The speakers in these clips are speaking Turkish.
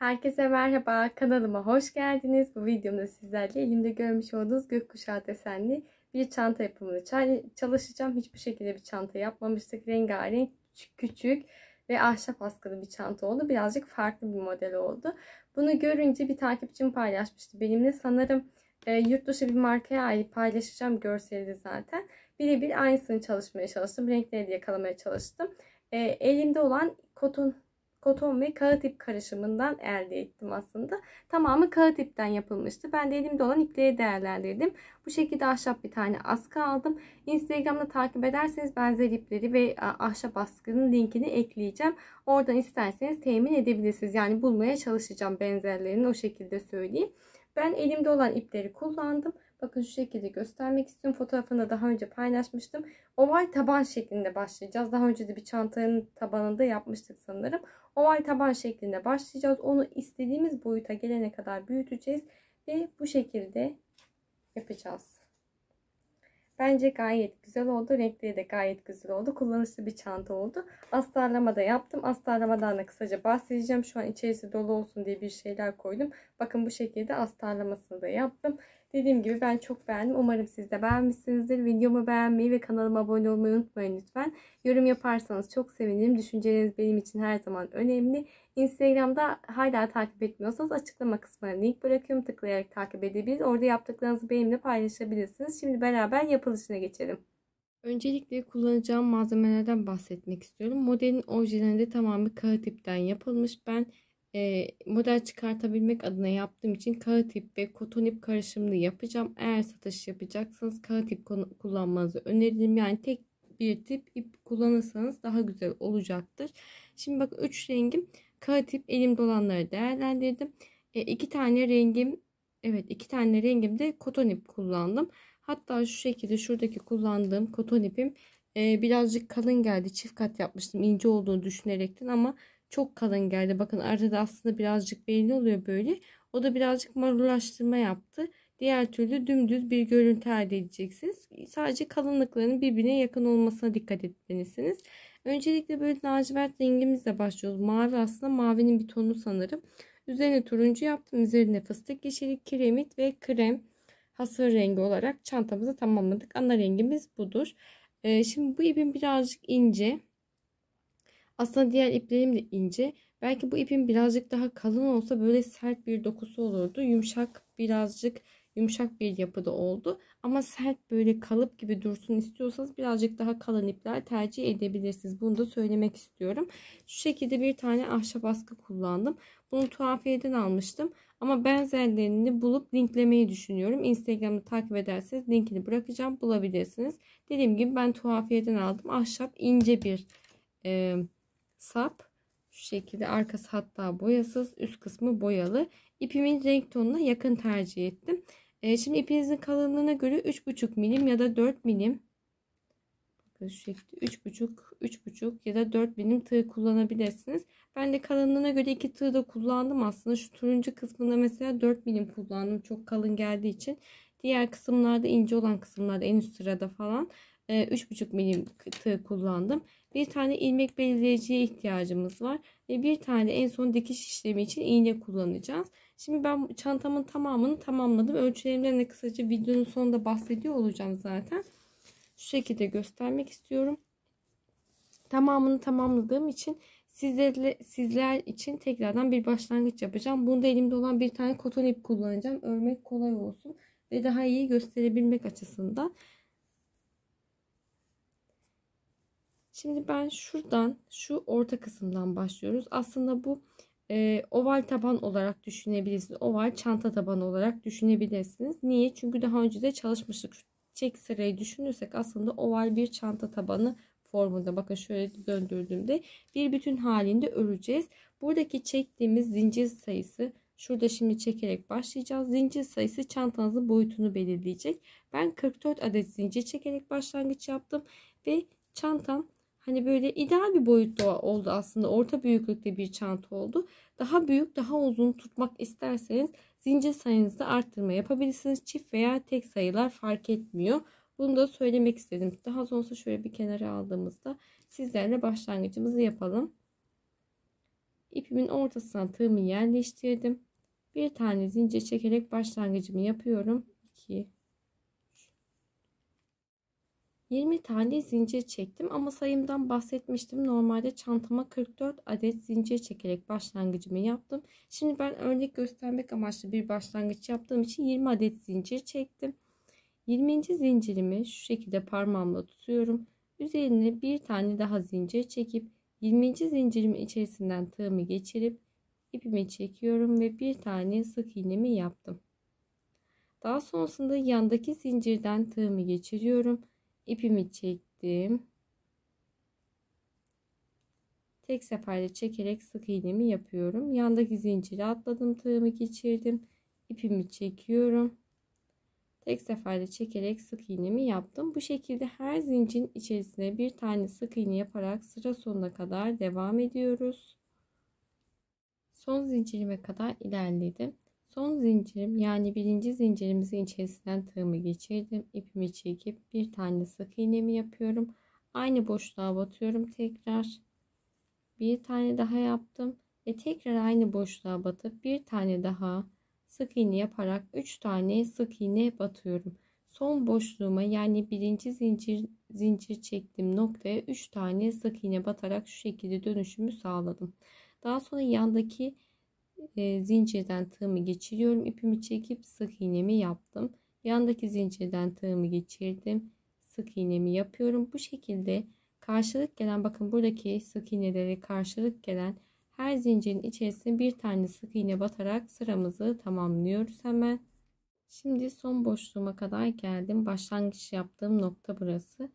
Herkese merhaba, kanalıma hoş geldiniz. Bu videomda sizlerle elimde görmüş olduğunuz gökkuşağı desenli bir çanta yapımını çalışacağım. Hiçbir şekilde bir çanta yapmamıştık. Rengarenk, küçük ve ahşap askılı bir çanta oldu. Birazcık farklı bir model oldu. Bunu görünce bir takipçim paylaşmıştı benimle. Sanırım yurt dışı bir markaya ait, paylaşacağım görseli zaten. Birebir aynısını çalışmaya çalıştım. Renkleri de yakalamaya çalıştım. Elimde olan koton ve kağıt ip karışımından elde ettim aslında. Tamamı kağıt ipten yapılmıştı. Ben de elimde olan ipleri değerlendirdim. Bu şekilde ahşap bir tane askı aldım. Instagram'da takip ederseniz benzer ipleri ve ahşap askının linkini ekleyeceğim. Oradan isterseniz temin edebilirsiniz. Yani bulmaya çalışacağım benzerlerini, o şekilde söyleyeyim. Ben elimde olan ipleri kullandım. Bakın şu şekilde göstermek istiyorum. Fotoğrafını da daha önce paylaşmıştım. Oval taban şeklinde başlayacağız. Daha önce de bir çantanın tabanında yapmıştık sanırım. Oval taban şeklinde başlayacağız. Onu istediğimiz boyuta gelene kadar büyüteceğiz. Ve bu şekilde yapacağız. Bence gayet güzel oldu. Renkleri de gayet güzel oldu. Kullanışlı bir çanta oldu. Astarlama da yaptım. Astarlamadan da kısaca bahsedeceğim. Şu an içerisi dolu olsun diye bir şeyler koydum. Bakın bu şekilde astarlamasını da yaptım. Dediğim gibi ben çok beğendim. Umarım siz de beğenmişsinizdir. Videomu beğenmeyi ve kanalıma abone olmayı unutmayın lütfen. Yorum yaparsanız çok sevinirim. Düşünceleriniz benim için her zaman önemli. Instagram'da hala takip etmiyorsanız açıklama kısmına link bırakıyorum. Tıklayarak takip edebilir. Orada yaptıklarınızı benimle paylaşabilirsiniz. Şimdi beraber yapılışına geçelim. Öncelikle kullanacağım malzemelerden bahsetmek istiyorum. Modelin orijinalinde tamamı kağıt ipten yapılmış. Ben model çıkartabilmek adına yaptığım için kağıt ip ve koton ip karışımını yapacağım. Eğer satış yapacaksanız kağıt ip kullanmanızı öneririm. Yani tek bir tip ip kullanırsanız daha güzel olacaktır. Şimdi bak, 3 rengim kağıt ip, elimde olanları değerlendirdim. 2 tane rengim, evet 2 tane rengim de koton ip kullandım. Hatta şu şekilde şuradaki kullandığım koton ipim birazcık kalın geldi. Çift kat yapmıştım ince olduğunu düşünerekten ama çok kalın geldi. Bakın arada aslında birazcık belli oluyor böyle. O da birazcık marullaştırma yaptı. Diğer türlü dümdüz bir görüntü elde edeceksiniz. Sadece kalınlıklarının birbirine yakın olmasına dikkat etmelisiniz. Öncelikle böyle lacivert rengimizle başlıyoruz. Mavi, aslında mavinin bir tonu sanırım. Üzerine turuncu yaptım. Üzerine fıstık yeşili, kiremit ve krem hasır rengi olarak çantamızı tamamladık. Ana rengimiz budur. Şimdi bu ipim birazcık ince. Aslında diğer iplerim de ince. Belki bu ipim birazcık daha kalın olsa böyle sert bir dokusu olurdu. Birazcık yumuşak bir yapıda oldu. Ama sert, böyle kalıp gibi dursun istiyorsanız birazcık daha kalın ipler tercih edebilirsiniz. Bunu da söylemek istiyorum. Şu şekilde bir tane ahşap askı kullandım. Bunu tuhafiyeden almıştım. Ama benzerlerini bulup linklemeyi düşünüyorum. Instagram'da takip ederseniz linkini bırakacağım, bulabilirsiniz. Dediğim gibi ben tuhafiyeden aldım. Ahşap ince bir sap. Şu şekilde, arkası hatta boyasız, üst kısmı boyalı. İpimin renk tonuna yakın tercih ettim. Şimdi ipinizin kalınlığına göre 3,5 milim ya da 4 milim, şu şekilde 3,5 ya da 4 milim tığ kullanabilirsiniz. Ben de kalınlığına göre 2 tığ da kullandım aslında. Şu turuncu kısmında mesela 4 milim kullandım, çok kalın geldiği için. Diğer kısımlarda, ince olan kısımlarda, en üst sırada falan 3,5 milim tığ kullandım. Bir tane ilmek belirleyiciye ihtiyacımız var. Ve bir tane en son dikiş işlemi için iğne kullanacağız. Şimdi ben çantamın tamamını tamamladım. Ölçülerimden de kısaca videonun sonunda bahsediyor olacağım zaten. Şu şekilde göstermek istiyorum. Tamamını tamamladığım için sizler için tekrardan bir başlangıç yapacağım. Bunda elimde olan bir tane koton ip kullanacağım. Örmek kolay olsun ve daha iyi gösterebilmek açısından. Şimdi ben şuradan, şu orta kısımdan başlıyoruz. Aslında bu oval taban olarak düşünebilirsiniz. Oval çanta tabanı olarak düşünebilirsiniz. Niye? Çünkü daha önce de çalışmıştık. Şu çek sırayı düşünürsek aslında oval bir çanta tabanı formunda. Bakın şöyle döndürdüğümde bir bütün halinde öreceğiz. Buradaki çektiğimiz zincir sayısı, şurada şimdi çekerek başlayacağız. Zincir sayısı çantanızın boyutunu belirleyecek. Ben 44 adet zincir çekerek başlangıç yaptım ve çantam hani böyle ideal bir boyutta oldu aslında. Orta büyüklükte bir çanta oldu. Daha büyük, daha uzun tutmak isterseniz zincir sayınızı arttırma yapabilirsiniz. Çift veya tek sayılar fark etmiyor. Bunu da söylemek istedim. Daha sonra şöyle bir kenara aldığımızda sizlerle başlangıcımızı yapalım. İpimin ortasına tığımı yerleştirdim. Bir tane zincir çekerek başlangıcımı yapıyorum. 2 20 tane zincir çektim ama sayımdan bahsetmiştim. Normalde çantama 44 adet zincir çekerek başlangıcımı yaptım. Şimdi ben örnek göstermek amaçlı bir başlangıç yaptığım için 20 adet zincir çektim. 20. zincirimi şu şekilde parmağımla tutuyorum. Üzerine bir tane daha zincir çekip 20. zincirimin içerisinden tığımı geçirip ipimi çekiyorum ve bir tane sık iğnemi yaptım. Daha sonrasında yandaki zincirden tığımı geçiriyorum. İpimi çektim. Tek seferde çekerek sık iğnemi yapıyorum. Yandaki zinciri atladım, tığımı geçirdim. İpimi çekiyorum. Tek seferde çekerek sık iğnemi yaptım. Bu şekilde her zincirin içerisine bir tane sık iğne yaparak sıra sonuna kadar devam ediyoruz. Son zincirime kadar ilerledim. Son zincirim yani birinci zincirimizin içerisinden tığımı geçirdim. İpimi çekip bir tane sık iğnemi yapıyorum. Aynı boşluğa batıyorum tekrar. Bir tane daha yaptım ve tekrar aynı boşluğa batıp bir tane daha sık iğne yaparak 3 tane sık iğne batıyorum. Son boşluğuma yani birinci zincir çektiğim noktaya 3 tane sık iğne batarak şu şekilde dönüşümü sağladım. Daha sonra yandaki zincirden tığımı geçiriyorum. İpimi çekip sık iğnemi yaptım. Yandaki zincirden tığımı geçirdim. Sık iğnemi yapıyorum. Bu şekilde karşılık gelen, bakın buradaki sık iğneleri karşılık gelen her zincirin içerisine bir tane sık iğne batarak sıramızı tamamlıyoruz hemen. Şimdi son boşluğuma kadar geldim. Başlangıç yaptığım nokta burası.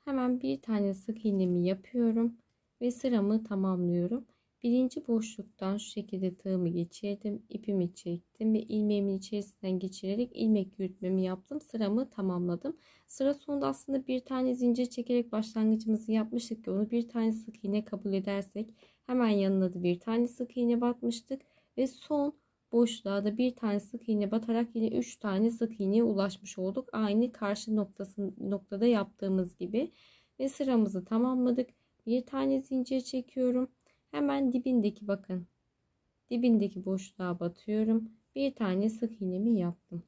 Hemen bir tane sık iğnemi yapıyorum ve sıramı tamamlıyorum. Birinci boşluktan şu şekilde tığımı geçirdim, ipimi çektim ve ilmeğimin içerisinden geçirerek ilmek yürütmemi yaptım. Sıramı tamamladım. Sıra sonunda aslında bir tane zincir çekerek başlangıcımızı yapmıştık ki onu bir tane sık iğne kabul edersek hemen yanına da bir tane sık iğne batmıştık ve son boşluğa da bir tane sık iğne batarak yine 3 tane sık iğneye ulaşmış olduk. Aynı karşı noktada yaptığımız gibi ve sıramızı tamamladık. Bir tane zincir çekiyorum. Hemen dibindeki, bakın dibindeki boşluğa batıyorum. Bir tane sık iğnemi yaptım.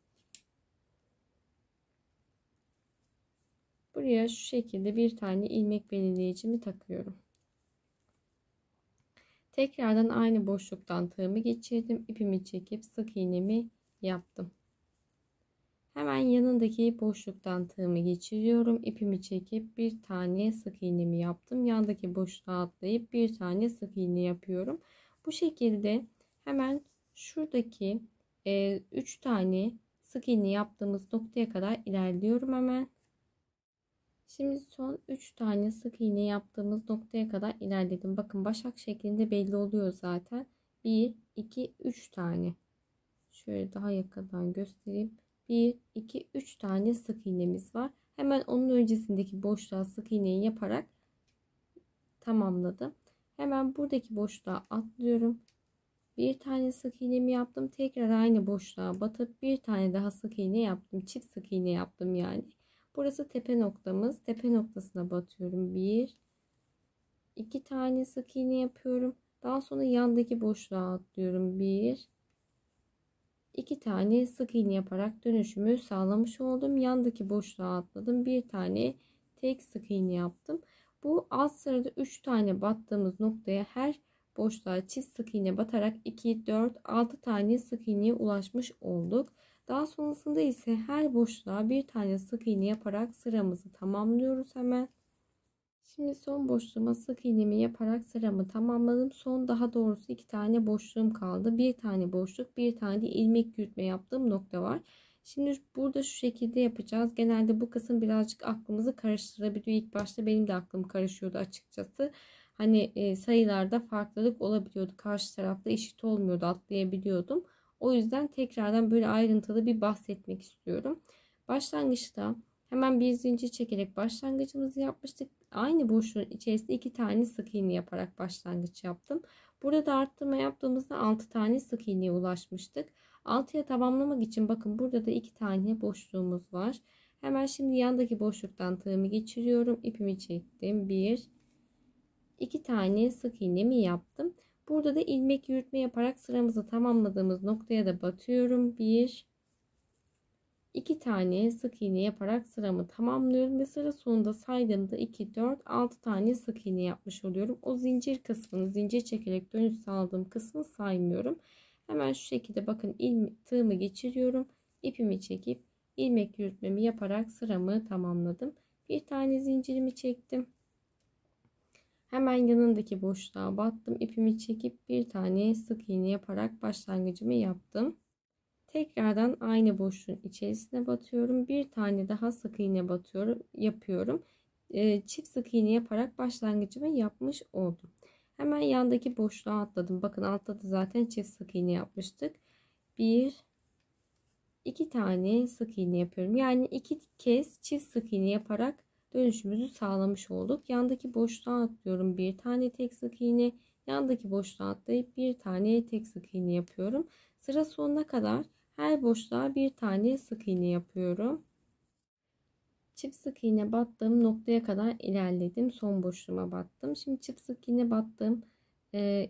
Buraya şu şekilde bir tane ilmek belirleyicimi takıyorum. Tekrardan aynı boşluktan tığımı geçirdim. İpimi çekip sık iğnemi yaptım. Hemen yanındaki boşluktan tığımı geçiriyorum. İpimi çekip bir tane sık iğnemi yaptım. Yandaki boşluğa atlayıp bir tane sık iğne yapıyorum. Bu şekilde hemen şuradaki 3 tane sık iğne yaptığımız noktaya kadar ilerliyorum hemen. Şimdi son 3 tane sık iğne yaptığımız noktaya kadar ilerledim. Bakın başak şeklinde belli oluyor zaten. 1, 2, 3 tane. Şöyle daha yakından göstereyim. 1, 2, 3 tane sık iğnemiz var. Hemen onun öncesindeki boşluğa sık iğneyi yaparak tamamladım. Hemen buradaki boşluğa atlıyorum. Bir tane sık iğnemi yaptım. Tekrar aynı boşluğa batıp bir tane daha sık iğne yaptım. Çift sık iğne yaptım yani. Burası tepe noktamız. Tepe noktasına batıyorum. 1, 2 tane sık iğne yapıyorum. Daha sonra yandaki boşluğa atlıyorum. 1, 2 tane sık iğne yaparak dönüşümü sağlamış oldum. Yandaki boşluğa atladım. Bir tane tek sık iğne yaptım. Bu alt sırada 3 tane battığımız noktaya her boşluğa çift sık iğne batarak 2, 4, 6 tane sık iğneye ulaşmış olduk. Daha sonrasında ise her boşluğa bir tane sık iğne yaparak sıramızı tamamlıyoruz hemen. Şimdi son boşluğuma sık iğnemi yaparak sıramı tamamladım. Son, daha doğrusu 2 tane boşluğum kaldı. Bir tane boşluk, bir tane de ilmek yürütme yaptığım nokta var. Şimdi burada şu şekilde yapacağız. Genelde bu kısım birazcık aklımızı karıştırabiliyor. İlk başta benim de aklım karışıyordu açıkçası. Hani sayılarda farklılık olabiliyordu. Karşı tarafta eşit olmuyordu, atlayabiliyordum. O yüzden tekrardan böyle ayrıntılı bir bahsetmek istiyorum. Başlangıçta hemen bir zincir çekerek başlangıcımızı yapmıştık. Aynı boşluğun içerisinde 2 tane sık iğne yaparak başlangıç yaptım. Burada da arttırma yaptığımızda 6 tane sık iğneye ulaşmıştık. 6'ya tamamlamak için bakın burada da 2 tane boşluğumuz var. Hemen şimdi yandaki boşluktan tığımı geçiriyorum. İpimi çektim. 1, 2 tane sık iğnemi yaptım. Burada da ilmek yürütme yaparak sıramızı tamamladığımız noktaya da batıyorum. 1 2 tane sık iğne yaparak sıramı tamamlıyorum ve sıra sonunda saydığımda 2 4 6 tane sık iğne yapmış oluyorum. O zincir kısmını, zincir çekerek dönüş sağladığım kısmı saymıyorum. Hemen şu şekilde bakın, tığımı geçiriyorum. İpimi çekip ilmek yürütmemi yaparak sıramı tamamladım. Bir tane zincirimi çektim. Hemen yanındaki boşluğa battım. İpimi çekip bir tane sık iğne yaparak başlangıcımı yaptım. Tekrardan aynı boşluğun içerisine batıyorum. Bir tane daha sık iğne yapıyorum. Çift sık iğne yaparak başlangıcımı yapmış oldum. Hemen yandaki boşluğa atladım. Bakın altta da zaten çift sık iğne yapmıştık. 1 2 tane sık iğne yapıyorum. Yani 2 kez çift sık iğne yaparak dönüşümüzü sağlamış olduk. Yandaki boşluğa atlıyorum. Bir tane tek sık iğne. Yandaki boşluğa atlayıp bir tane tek sık iğne yapıyorum. Sıra sonuna kadar her boşluğa bir tane sık iğne yapıyorum. Çift sık iğne battığım noktaya kadar ilerledim. Son boşluğuma battım. Şimdi çift sık iğne battım.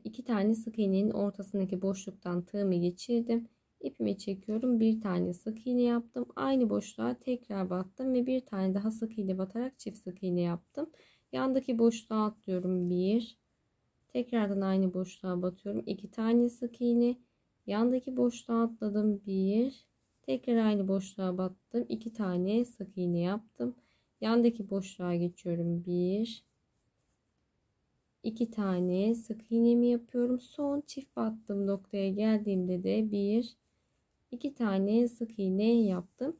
2 tane sık iğnenin ortasındaki boşluktan tığımı geçirdim. İpimi çekiyorum. Bir tane sık iğne yaptım. Aynı boşluğa tekrar battım ve bir tane daha sık iğne batarak çift sık iğne yaptım. Yandaki boşluğa atlıyorum. 1 tekrardan aynı boşluğa batıyorum. 2 tane sık iğne. Yandaki boşluğa atladım. 1 tekrar aynı boşluğa battım. 2 tane sık iğne yaptım. Yandaki boşluğa geçiyorum. 1 2 tane sık iğnemi yapıyorum. Son çift battığım noktaya geldiğimde de 1 2 tane sık iğne yaptım.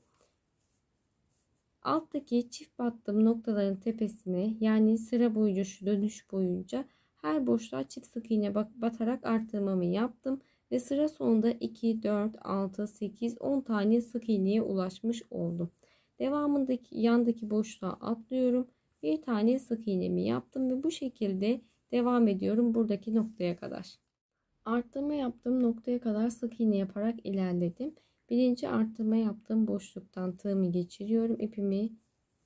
Alttaki çift battığım noktaların tepesine, yani sıra boyunca, şu dönüş boyunca her boşluğa çift sık iğne batarak arttırmamı yaptım ve sıra sonunda 2 4 6 8 10 tane sık iğneye ulaşmış oldum. Devamındaki yandaki boşluğa atlıyorum. Bir tane sık iğnemi yaptım ve bu şekilde devam ediyorum buradaki noktaya kadar. Arttırma yaptığım noktaya kadar sık iğne yaparak ilerledim. Birinci arttırma yaptığım boşluktan tığımı geçiriyorum. İpimi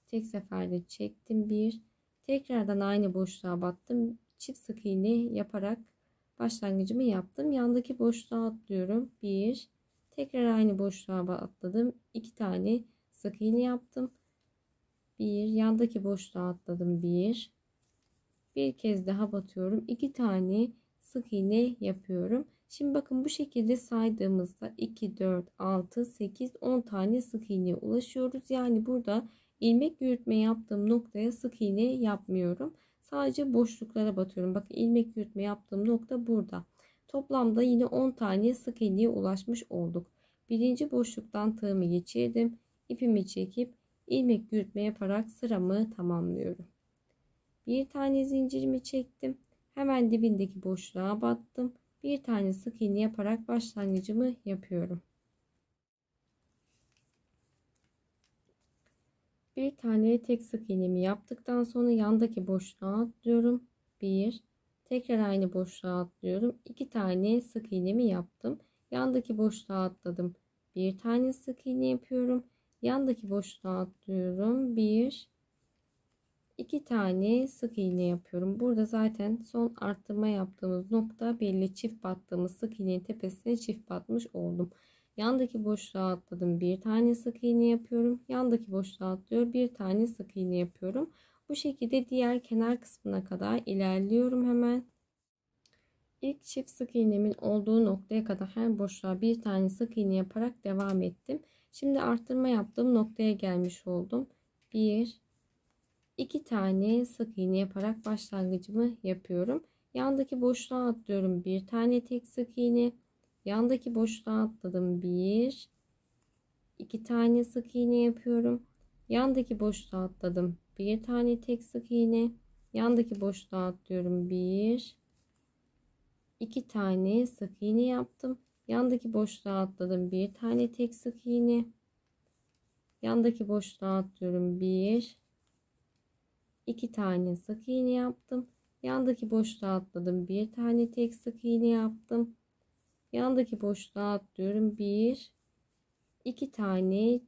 tek seferde çektim. Bir tekrardan aynı boşluğa battım. Çift sık iğne yaparak başlangıcımı yaptım. Yandaki boşluğa atlıyorum. Bir tekrar aynı boşluğa atladım. 2 tane sık iğne yaptım. Bir yandaki boşluğa atladım. Bir kez daha batıyorum. 2 tane sık iğne yapıyorum. Şimdi bakın, bu şekilde saydığımızda 2 4 6 8 10 tane sık iğneye ulaşıyoruz. Yani burada ilmek yürütme yaptığım noktaya sık iğne yapmıyorum. Sadece boşluklara batıyorum. Bakın, ilmek yürütme yaptığım nokta burada. Toplamda yine 10 tane sık iğneye ulaşmış olduk. Birinci boşluktan tığımı geçirdim. İpimi çekip ilmek yürütme yaparak sıramı tamamlıyorum. Bir tane zincirimi çektim. Hemen dibindeki boşluğa battım. Bir tane sık iğne yaparak başlangıcımı yapıyorum. Bir tane tek sık iğnemi yaptıktan sonra yandaki boşluğa atlıyorum. Bir tekrar aynı boşluğa atlıyorum. 2 tane sık iğnemi yaptım. Yandaki boşluğa atladım. Bir tane sık iğne yapıyorum. Yandaki boşluğa atlıyorum. 2 tane sık iğne yapıyorum. Burada zaten son arttırma yaptığımız nokta belli. Çift battığımız sık iğnenin tepesine çift batmış oldum. Yandaki boşluğa atladım. Bir tane sık iğne yapıyorum. Yandaki boşluğa atlıyorum. Bir tane sık iğne yapıyorum. Bu şekilde diğer kenar kısmına kadar ilerliyorum hemen. İlk çift sık iğnemin olduğu noktaya kadar her boşluğa bir tane sık iğne yaparak devam ettim. Şimdi arttırma yaptığım noktaya gelmiş oldum. 2 tane sık iğne yaparak başlangıcımı yapıyorum. Yandaki boşluğa atlıyorum. Bir tane tek sık iğne. Yandaki boşluğa atladım. 2 tane sık iğne yapıyorum. Yandaki boşluğa atladım. Bir tane tek sık iğne. Yandaki boşluğa atlıyorum. 2 tane sık iğne yaptım. Yandaki boşluğa atladım. Bir tane tek sık iğne. Yandaki boşluğa atlıyorum. 2 tane sık iğne yaptım. Yandaki boşluğa atladım. Bir tane tek sık iğne yaptım. Yandaki boşluğa atlıyorum. 2 tane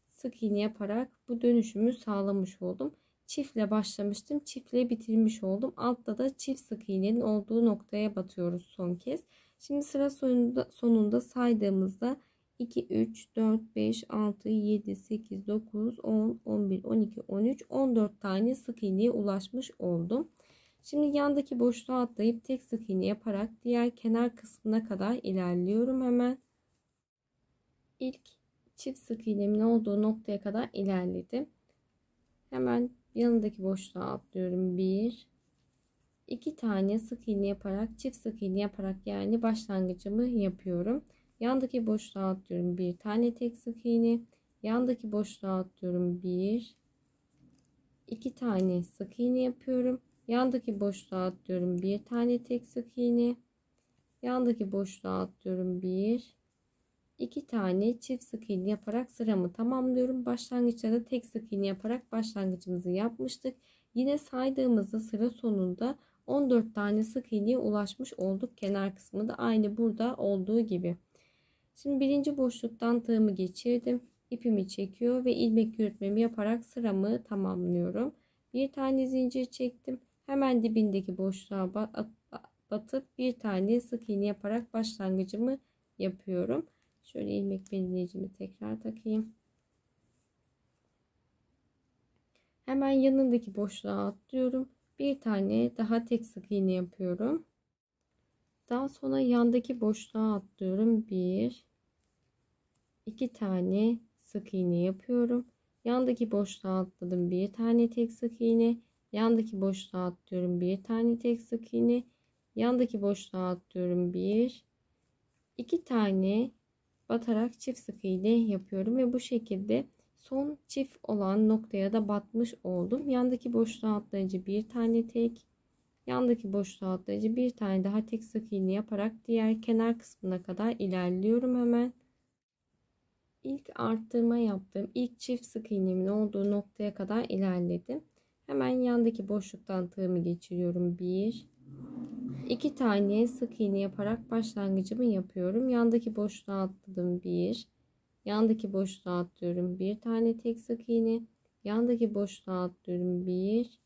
sık iğne yaparak bu dönüşümü sağlamış oldum. çiftle başlamıştım. Çiftle bitirmiş oldum. Altta da çift sık iğnenin olduğu noktaya batıyoruz son kez. Şimdi sıra sonunda saydığımızda 2, 3, 4, 5, 6, 7, 8, 9, 10, 11, 12, 13, 14 tane sık iğneye ulaşmış oldum. Şimdi yandaki boşluğa atlayıp tek sık iğne yaparak diğer kenar kısmına kadar ilerliyorum hemen. İlk çift sık iğnemin olduğu noktaya kadar ilerledim. Hemen yanındaki boşluğa atlıyorum. 1, 2 tane sık iğne yaparak çift sık iğne yaparak yani başlangıcımı yapıyorum. Yandaki boşluğa atlıyorum. Bir tane tek sık iğne. Yandaki boşluğa atlıyorum. 1, 2 tane sık iğne yapıyorum. Yandaki boşluğa atlıyorum. Bir tane tek sık iğne. Yandaki boşluğa atlıyorum. 1, 2 tane çift sık iğne yaparak sıramı tamamlıyorum. Başlangıçta da tek sık iğne yaparak başlangıcımızı yapmıştık. Yine saydığımızda sıra sonunda 14 tane sık iğneye ulaşmış olduk. Kenar kısmı da aynı burada olduğu gibi. Şimdi birinci boşluktan tığımı geçirdim. İpimi çekiyor ve ilmek yürütmemi yaparak sıramı tamamlıyorum. Bir tane zincir çektim. Hemen dibindeki boşluğa batıp bir tane sık iğne yaparak başlangıcımı yapıyorum. Şöyle ilmek belirleyicimi tekrar takayım. Hemen yanındaki boşluğa atlıyorum. Bir tane daha tek sık iğne yapıyorum. Daha sonra yandaki boşluğa atlıyorum. 1, 2 tane sık iğne yapıyorum. Yandaki boşluğa atladım. Bir tane tek sık iğne. Yandaki boşluğa atlıyorum. Bir tane tek sık iğne. Yandaki boşluğa atlıyorum. 1, 2 tane batarak çift sık iğne yapıyorum ve bu şekilde son çift olan noktaya da batmış oldum. Yandaki boşluğa atlayınca bir tane tek, yandaki boşluğa atlayınca bir tane daha tek sık iğne yaparak diğer kenar kısmına kadar ilerliyorum hemen. İlk arttırma yaptığım ilk çift sık iğnemin olduğu noktaya kadar ilerledim. Hemen yandaki boşluktan tığımı geçiriyorum. 1, 2 tane sık iğne yaparak başlangıcımı yapıyorum. Yandaki boşluğa atladım. 1, yandaki boşluğa atlıyorum. Bir tane tek sık iğne. Yandaki boşluğa atlıyorum. 1,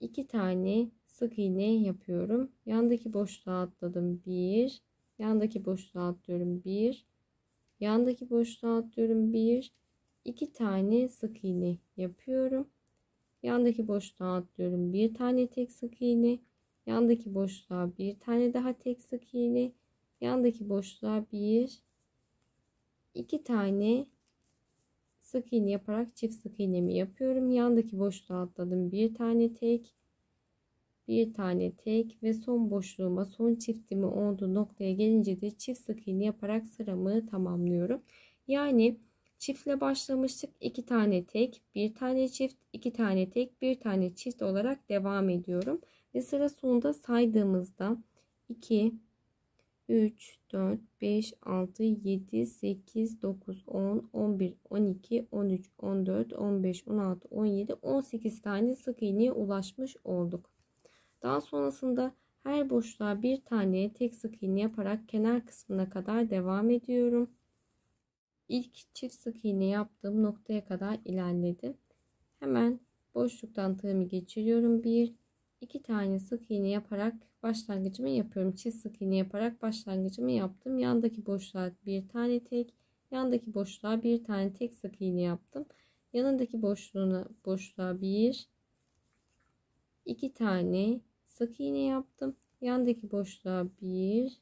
2 tane sık iğne yapıyorum. Yandaki boşluğa atladım. 1, yandaki boşluğa atlıyorum. 1, yandaki boşluğa atlıyorum. 1, 2 tane sık iğne yapıyorum. Yandaki boşluğa atlıyorum. Bir tane tek sık iğne. Yandaki boşluğa bir tane daha tek sık iğne. Yandaki boşluğa 1, 2 tane sık iğne yaparak çift sık iğnemi yapıyorum. Yandaki boşluğa atladım. Bir tane tek, bir tane tek ve son boşluğuma, son çiftimi olduğu noktaya gelince de çift sık iğne yaparak sıramı tamamlıyorum. Yani çiftle başlamıştık. 2 tane tek, bir tane çift, 2 tane tek, bir tane çift olarak devam ediyorum. Ve sıra sonunda saydığımızda 2, 3, 4, 5, 6, 7, 8, 9, 10, 11, 12, 13, 14, 15, 16, 17, 18 tane sık iğneye ulaşmış olduk. Daha sonrasında her boşluğa bir tane tek sık iğne yaparak kenar kısmına kadar devam ediyorum. İlk çift sık iğne yaptığım noktaya kadar ilerledim. Hemen boşluktan tığımı geçiriyorum. 1, 2 tane sık iğne yaparak başlangıcımı yapıyorum. Çift sık iğne yaparak başlangıcımı yaptım. Yandaki boşluğa bir tane tek, yandaki boşluğa bir tane tek sık iğne yaptım. Yanındaki boşluğa 1, 2 tane sık iğne yaptım. Yandaki boşluğa 1,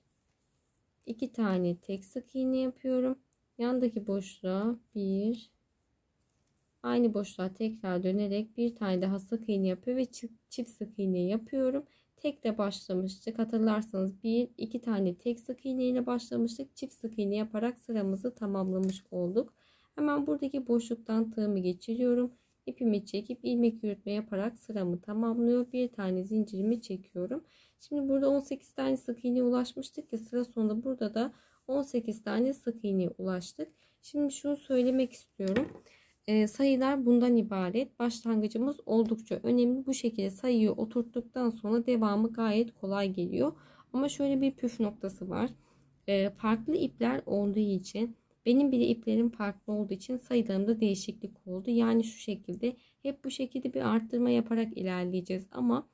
2 tane tek sık iğne yapıyorum. Yandaki boşluğa 1, aynı boşluğa tekrar dönerek bir tane daha sık iğne yapıyor ve çift sık iğne yapıyorum. Tekle başlamıştık. Hatırlarsanız 1, 2 tane tek sık iğne ile başlamıştık. Çift sık iğne yaparak sıramızı tamamlamış olduk. Hemen buradaki boşluktan tığımı geçiriyorum. İpimi çekip ilmek yürütme yaparak sıramı tamamlıyor. Bir tane zincirimi çekiyorum. Şimdi burada 18 tane sık iğneye ulaşmıştık ya, sıra sonunda burada da 18 tane sık iğneye ulaştık. Şimdi şunu söylemek istiyorum. Sayılar bundan ibaret. Başlangıcımız oldukça önemli. Bu şekilde sayıyı oturttuktan sonra devamı gayet kolay geliyor. Ama şöyle bir püf noktası var. Farklı ipler olduğu için Benim bile iplerim farklı olduğu için sayılarımda değişiklik oldu. Yani şu şekilde, hep bu şekilde bir arttırma yaparak ilerleyeceğiz. Ama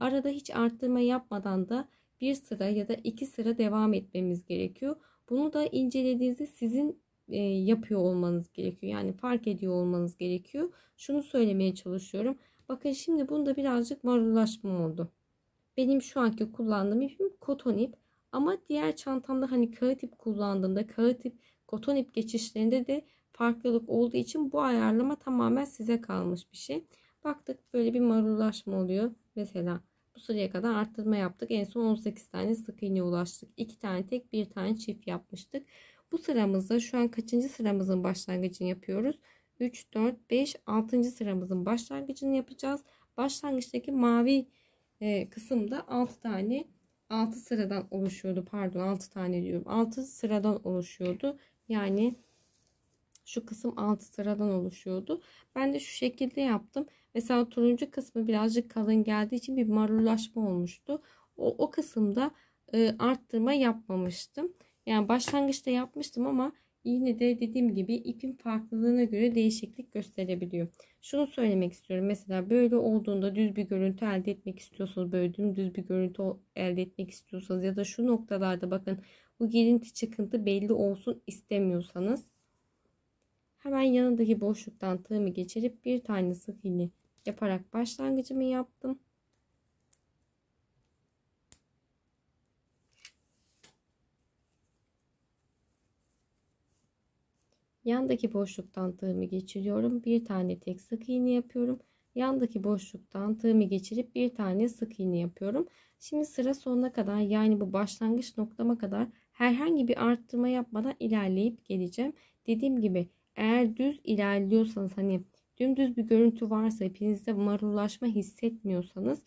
arada hiç arttırma yapmadan da bir sıra ya da iki sıra devam etmemiz gerekiyor. Bunu da incelediğinizde sizin yapıyor olmanız gerekiyor. Yani fark ediyor olmanız gerekiyor. Şunu söylemeye çalışıyorum. Bakın şimdi bunda birazcık marullaşma oldu. Benim şu anki kullandığım ipim koton ip. Ama diğer çantamda hani kağıt ip kullandığımda, kağıt ip koton ip geçişlerinde de farklılık olduğu için bu ayarlama tamamen size kalmış bir şey. Baktık böyle bir marullaşma oluyor. Mesela bu sıraya kadar arttırma yaptık. En son 18 tane sık iğneye ulaştık. 2 tane tek, bir tane çift yapmıştık. Bu sıramızda şu an kaçıncı sıramızın başlangıcını yapıyoruz? 3, 4, 5, 6. sıramızın başlangıcını yapacağız. Başlangıçtaki mavi kısımda 6 tane, 6 sıradan oluşuyordu. Pardon, 6 tane diyorum. 6 sıradan oluşuyordu. Yani şu kısım 6 sıradan oluşuyordu. Ben de şu şekilde yaptım. Mesela turuncu kısmı birazcık kalın geldiği için bir marullaşma olmuştu. O kısımda arttırma yapmamıştım. Yani başlangıçta yapmıştım ama yine de dediğim gibi ipin farklılığına göre değişiklik gösterebiliyor. Şunu söylemek istiyorum. Mesela böyle olduğunda düz bir görüntü elde etmek istiyorsanız, böyle dümdüz bir görüntü elde etmek istiyorsanız ya da şu noktalarda bakın bu girinti çıkıntı belli olsun istemiyorsanız, hemen yanındaki boşluktan tığımı geçirip bir tane sık iğne yaparak başlangıcımı yaptım. Yandaki boşluktan tığımı geçiriyorum. Bir tane tek sık iğne yapıyorum. Yandaki boşluktan tığımı geçirip bir tane sık iğne yapıyorum. Şimdi sıra sonuna kadar, yani bu başlangıç noktama kadar herhangi bir arttırma yapmadan ilerleyip geleceğim. Dediğim gibi eğer düz ilerliyorsanız, hani dümdüz bir görüntü varsa, ipinizde marullaşma hissetmiyorsanız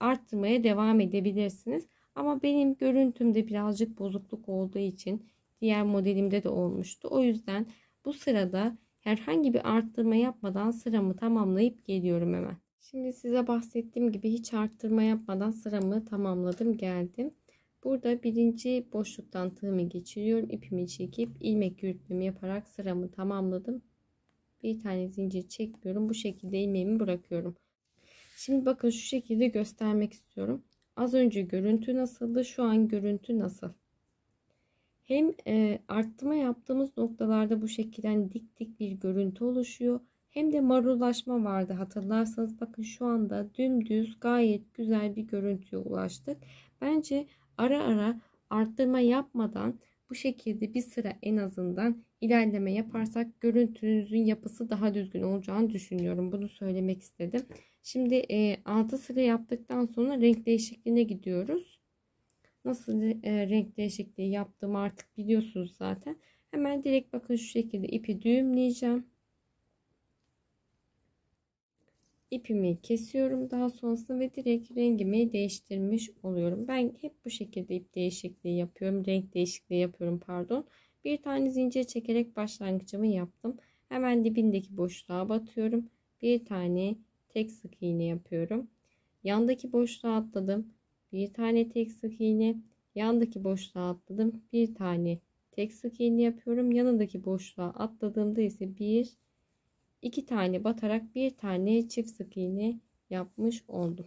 arttırmaya devam edebilirsiniz. Ama benim görüntümde birazcık bozukluk olduğu için, diğer modelimde de olmuştu. O yüzden bu sırada herhangi bir arttırma yapmadan sıramı tamamlayıp geliyorum hemen. Şimdi size bahsettiğim gibi hiç arttırma yapmadan sıramı tamamladım, geldim. Burada birinci boşluktan tığımı geçiriyorum. İpimi çekip ilmek yürütmemi yaparak sıramı tamamladım. Bir tane zincir çekmiyorum. Bu şekilde ilmeğimi bırakıyorum. Şimdi bakın şu şekilde göstermek istiyorum. Az önce görüntü nasıldı? Şu an görüntü nasıl? Hem arttırma yaptığımız noktalarda bu şekilde hani dik dik bir görüntü oluşuyor. Hem de marullaşma vardı, hatırlarsanız. Bakın şu anda dümdüz gayet güzel bir görüntüye ulaştık. Bence ara ara arttırma yapmadan bu şekilde bir sıra en azından ilerleme yaparsak görüntünüzün yapısı daha düzgün olacağını düşünüyorum. Bunu söylemek istedim. Şimdi 6 sıra yaptıktan sonra renk değişikliğine gidiyoruz. Nasıl renk değişikliği yaptığımı artık biliyorsunuz zaten. Hemen direkt bakın şu şekilde ipi düğümleyeceğim. İpimi kesiyorum daha sonrasında ve direkt rengimi değiştirmiş oluyorum. Ben hep bu şekilde ip değişikliği yapıyorum. Renk değişikliği yapıyorum, pardon. Bir tane zincir çekerek başlangıcımı yaptım. Hemen dibindeki boşluğa batıyorum. Bir tane tek sık iğne yapıyorum. Yandaki boşluğa atladım. Bir tane tek sık iğne, yandaki boşluğa atladım, bir tane tek sık iğne yapıyorum. Yanındaki boşluğa atladığımda ise iki tane batarak bir tane çift sık iğne yapmış oldum.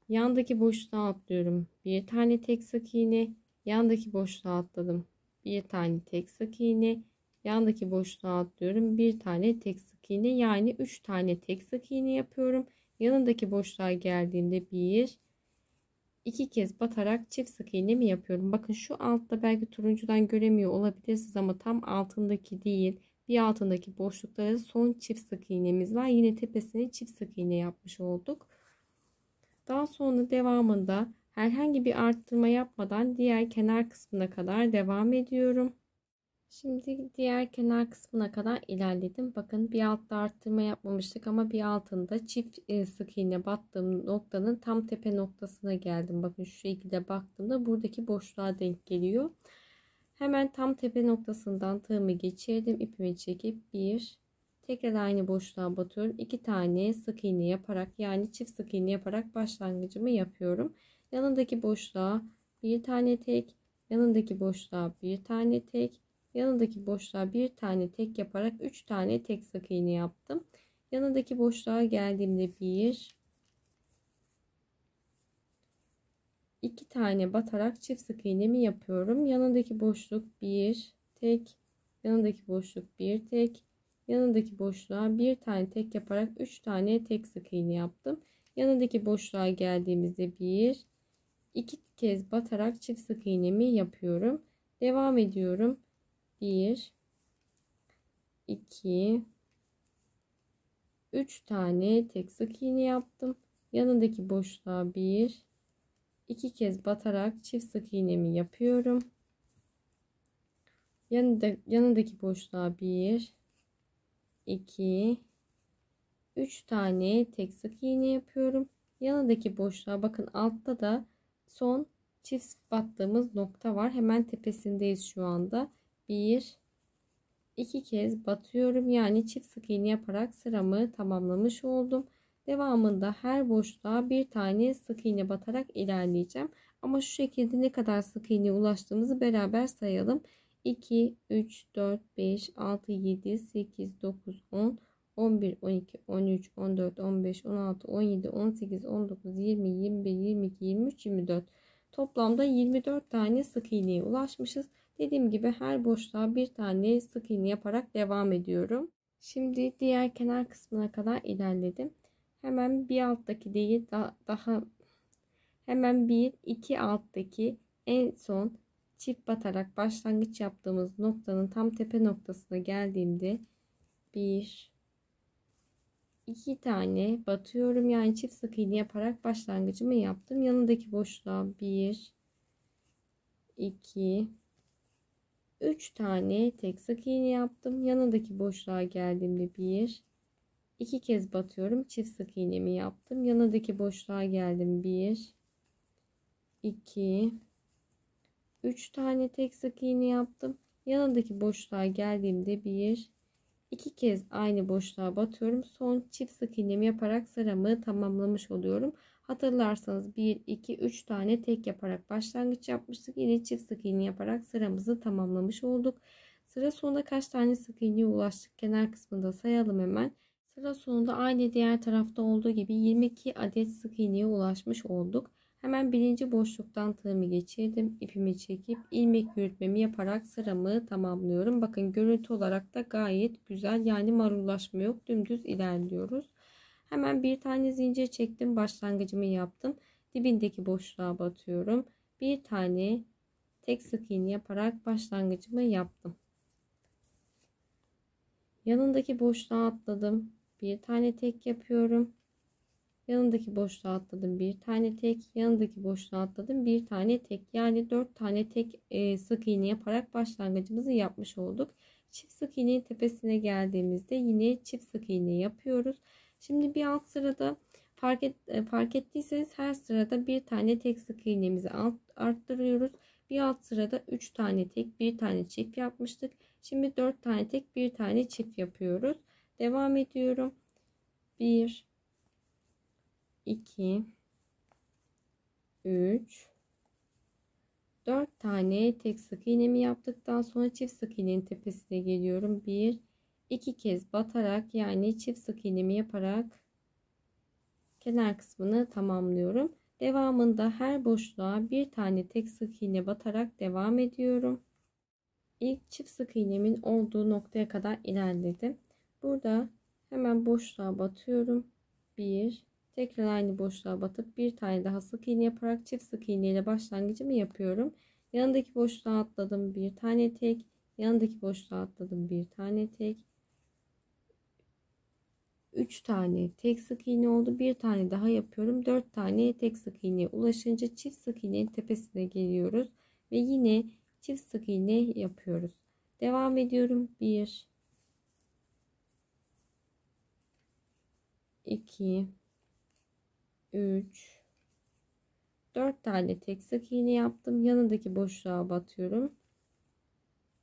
Yandaki boşluğa atlıyorum, bir tane tek sık iğne, yandaki boşluğa atladım, bir tane tek sık iğne, yandaki boşluğa atlıyorum, bir tane tek sık iğne, yani 3 tane tek sık iğne yapıyorum. Yanındaki boşluğa geldiğimde iki kez batarak çift sık iğne mi yapıyorum. Bakın şu altta belki turuncudan göremiyor olabilirsiniz ama tam altındaki değil, bir altındaki boşluklara son çift sık iğnemiz var. Yine tepesine çift sık iğne yapmış olduk. Daha sonra devamında herhangi bir arttırma yapmadan diğer kenar kısmına kadar devam ediyorum. Şimdi diğer kenar kısmına kadar ilerledim. Bakın bir altta arttırma yapmamıştık ama bir altında çift sık iğne battığım noktanın tam tepe noktasına geldim. Bakın şu şekilde baktığımda buradaki boşluğa denk geliyor. Hemen tam tepe noktasından tığımı geçirdim. İpimi çekip tekrar aynı boşluğa batıyorum. 2 tane sık iğne yaparak, yani çift sık iğne yaparak başlangıcımı yapıyorum. Yanındaki boşluğa bir tane tek, yanındaki boşluğa bir tane tek, yanındaki boşluğa bir tane tek yaparak 3 tane tek sık iğne yaptım. Yanındaki boşluğa geldiğimde 1 2 tane batarak çift sık iğnemi yapıyorum. Yanındaki boşluk bir tek, yanındaki boşluk bir tek, yanındaki boşluğa bir tane tek yaparak 3 tane tek sık iğne yaptım. Yanındaki boşluğa geldiğimizde 1 2 kez batarak çift sık iğnemi yapıyorum. Devam ediyorum. 1 2 3 tane tek sık iğne yaptım. Yanındaki boşluğa 1 2 kez batarak çift sık iğnemi yapıyorum. Yanındaki boşluğa 1 2 3 tane tek sık iğne yapıyorum. Yanındaki boşluğa bakın, altta da son çift battığımız nokta var. Hemen tepesindeyiz şu anda. 1 2 kez batıyorum. Yani çift sık iğne yaparak sıramı tamamlamış oldum. Devamında her boşluğa bir tane sık iğne batarak ilerleyeceğim. Ama şu şekilde ne kadar sık iğneye ulaştığımızı beraber sayalım. 2, 3, 4, 5, 6, 7, 8, 9, 10, 11, 12, 13, 14, 15, 16, 17, 18, 19, 20, 21, 22, 23, 24. Toplamda 24 tane sık iğneye ulaşmışız. Dediğim gibi her boşluğa bir tane sık iğne yaparak devam ediyorum. Şimdi diğer kenar kısmına kadar ilerledim. Hemen bir alttaki değil, hemen bir iki alttaki en son çift batarak başlangıç yaptığımız noktanın tam tepe noktasına geldiğimde bir iki tane batıyorum. Yani çift sık iğne yaparak başlangıcımı yaptım. Yanındaki boşluğa 1 2 3 tane tek sık iğne yaptım. Yanındaki boşluğa geldiğimde 1 2 kez batıyorum. Çift sık iğnemi yaptım. Yanındaki boşluğa geldim. 1 2 3 tane tek sık iğne yaptım. Yanındaki boşluğa geldiğimde 1 2 kez aynı boşluğa batıyorum. Son çift sık iğnemi yaparak sıramı tamamlamış oluyorum. Hatırlarsanız 1 2 3 tane tek yaparak başlangıç yapmıştık. Yine çift sık iğne yaparak sıramızı tamamlamış olduk. Sıra sonunda kaç tane sık iğneye ulaştık? Kenar kısmında sayalım hemen. Sıra sonunda aynı diğer tarafta olduğu gibi 22 adet sık iğneye ulaşmış olduk. Hemen birinci boşluktan tığımı geçirdim. İpimi çekip ilmek yürütmemi yaparak sıramı tamamlıyorum. Bakın görüntü olarak da gayet güzel. Yani marullaşma yok. Dümdüz ilerliyoruz. Hemen bir tane zincir çektim. Başlangıcımı yaptım. Dibindeki boşluğa batıyorum. Bir tane tek sık iğne yaparak başlangıcımı yaptım. Yanındaki boşluğa atladım. Bir tane tek yapıyorum. Yanındaki boşluğa atladım, bir tane tek, yanındaki boşluğa atladım, bir tane tek. Yani 4 tane tek sık iğne yaparak başlangıcımızı yapmış olduk. Çift sık iğnenin tepesine geldiğimizde yine çift sık iğne yapıyoruz. Şimdi bir alt sırada fark ettiyseniz her sırada bir tane tek sık iğnemizi arttırıyoruz. Bir alt sırada 3 tane tek, bir tane çift yapmıştık. Şimdi 4 tane tek, bir tane çift yapıyoruz. Devam ediyorum. 1 2 3 4 tane tek sık iğnemi yaptıktan sonra çift sık iğnenin tepesine geliyorum. 1 2 kez batarak, yani çift sık iğnemi yaparak kenar kısmını tamamlıyorum. Devamında her boşluğa bir tane tek sık iğne batarak devam ediyorum. İlk çift sık iğnemin olduğu noktaya kadar ilerledim. Burada hemen boşluğa batıyorum. 1 tekrar aynı boşluğa batıp bir tane daha sık iğne yaparak çift sık iğne ile başlangıcımı yapıyorum. Yanındaki boşluğa atladım, bir tane tek, yanındaki boşluğa atladım, bir tane tek, 3 tane tek sık iğne oldu. Bir tane daha yapıyorum. 4 tane tek sık iğneye ulaşınca çift sık iğnenin tepesine geliyoruz ve yine çift sık iğne yapıyoruz. Devam ediyorum. 1 2 3 4 tane tek sık iğne yaptım. Yanındaki boşluğa batıyorum.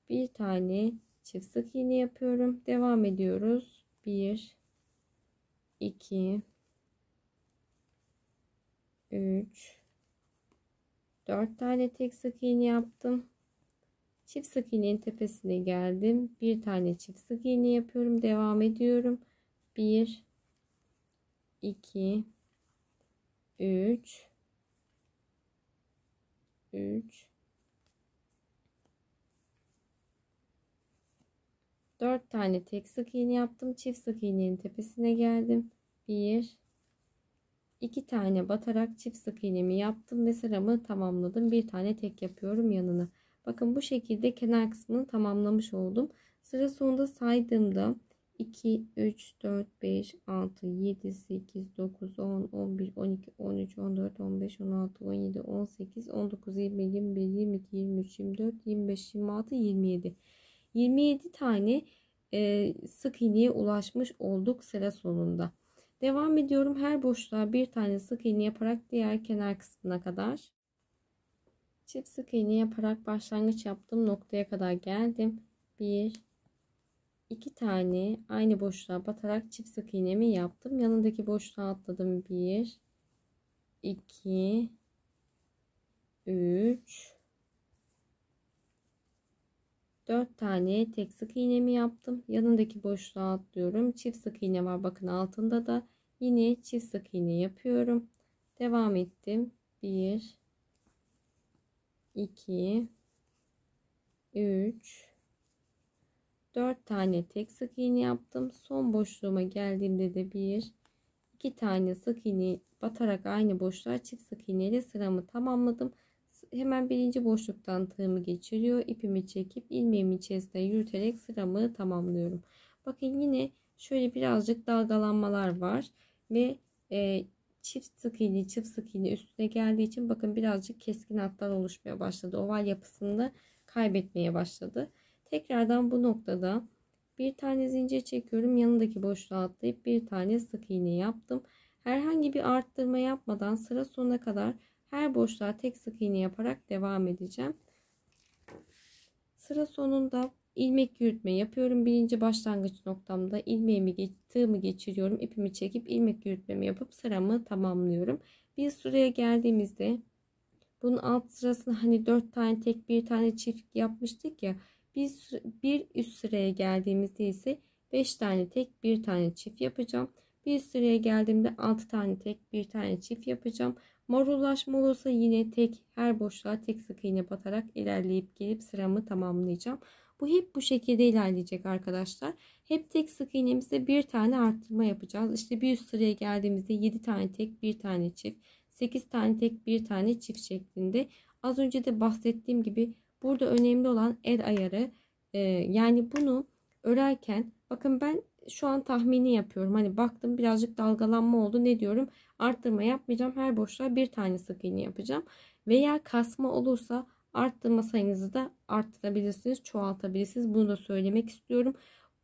Bir tane çift sık iğne yapıyorum. Devam ediyoruz. 1 2 3 4 tane tek sık iğne yaptım. Çift sık iğnenin tepesine geldim. Bir tane çift sık iğne yapıyorum. Devam ediyorum. 1 2 3 4 tane tek sık iğne yaptım. Çift sık iğnenin tepesine geldim. 1 2 tane batarak çift sık iğnemi yaptım ve sıramı tamamladım. Bir tane tek yapıyorum yanına. Bakın bu şekilde kenar kısmını tamamlamış oldum. Sıra sonunda saydığımda 2 3 4 5 6 7 8 9 10 11 12 13 14 15 16 17 18 19 20 21 22 23 24 25 26 27 27 tane sık iğneye ulaşmış olduk sıra sonunda. Devam ediyorum. Her boşluğa bir tane sık iğne yaparak diğer kenar kısmına kadar. Çift sık iğne yaparak başlangıç yaptığım noktaya kadar geldim. 1 2 tane aynı boşluğa batarak çift sık iğnemi yaptım. Yanındaki boşluğa atladım. 1 2 3 4 tane tek sık iğnemi yaptım. Yanındaki boşluğa atlıyorum. Çift sık iğne var. Bakın altında da yine çift sık iğne yapıyorum. Devam ettim. 1 2 3 4 tane tek sık iğne yaptım. Son boşluğuma geldiğimde de 1 2 tane sık iğne batarak aynı boşluğa çift sık iğne ile sıramı tamamladım. Hemen birinci boşluktan tığımı geçiriyor. İpimi çekip ilmeğimin içerisine yürüterek sıramı tamamlıyorum. Bakın yine şöyle birazcık dalgalanmalar var ve çift sık iğne üstüne geldiği için bakın birazcık keskin hatlar oluşmaya başladı. Oval yapısını kaybetmeye başladı. Tekrardan bu noktada bir tane zincir çekiyorum. Yanındaki boşluğa atlayıp bir tane sık iğne yaptım. Herhangi bir arttırma yapmadan sıra sonuna kadar her boşluğa tek sık iğne yaparak devam edeceğim. Sıra sonunda ilmek yürütme yapıyorum. Birinci başlangıç noktamda tığımı geçiriyorum. İpimi çekip ilmek yürütmemi yapıp sıramı tamamlıyorum. Bir sıraya geldiğimizde bunun alt sırasını hani 4 tane tek bir tane çift yapmıştık ya. Biz bir üst sıraya geldiğimizde ise 5 tane tek bir tane çift yapacağım. Bir sıraya geldiğimde 6 tane tek bir tane çift yapacağım. Marullaşma olursa yine her boşluğa tek sık iğne batarak ilerleyip gelip sıramı tamamlayacağım. Bu hep bu şekilde ilerleyecek arkadaşlar. Hep tek sık iğnemizde bir tane arttırma yapacağız. İşte bir üst sıraya geldiğimizde 7 tane tek bir tane çift. 8 tane tek bir tane çift şeklinde. Az önce de bahsettiğim gibi burada önemli olan el ayarı. Yani bunu örerken bakın ben şu an tahmini yapıyorum. Hani baktım birazcık dalgalanma oldu. Ne diyorum? Arttırma yapmayacağım. Her boşluğa bir tane sık iğne yapacağım. Veya kasma olursa arttırma sayınızı da arttırabilirsiniz. Çoğaltabilirsiniz. Bunu da söylemek istiyorum.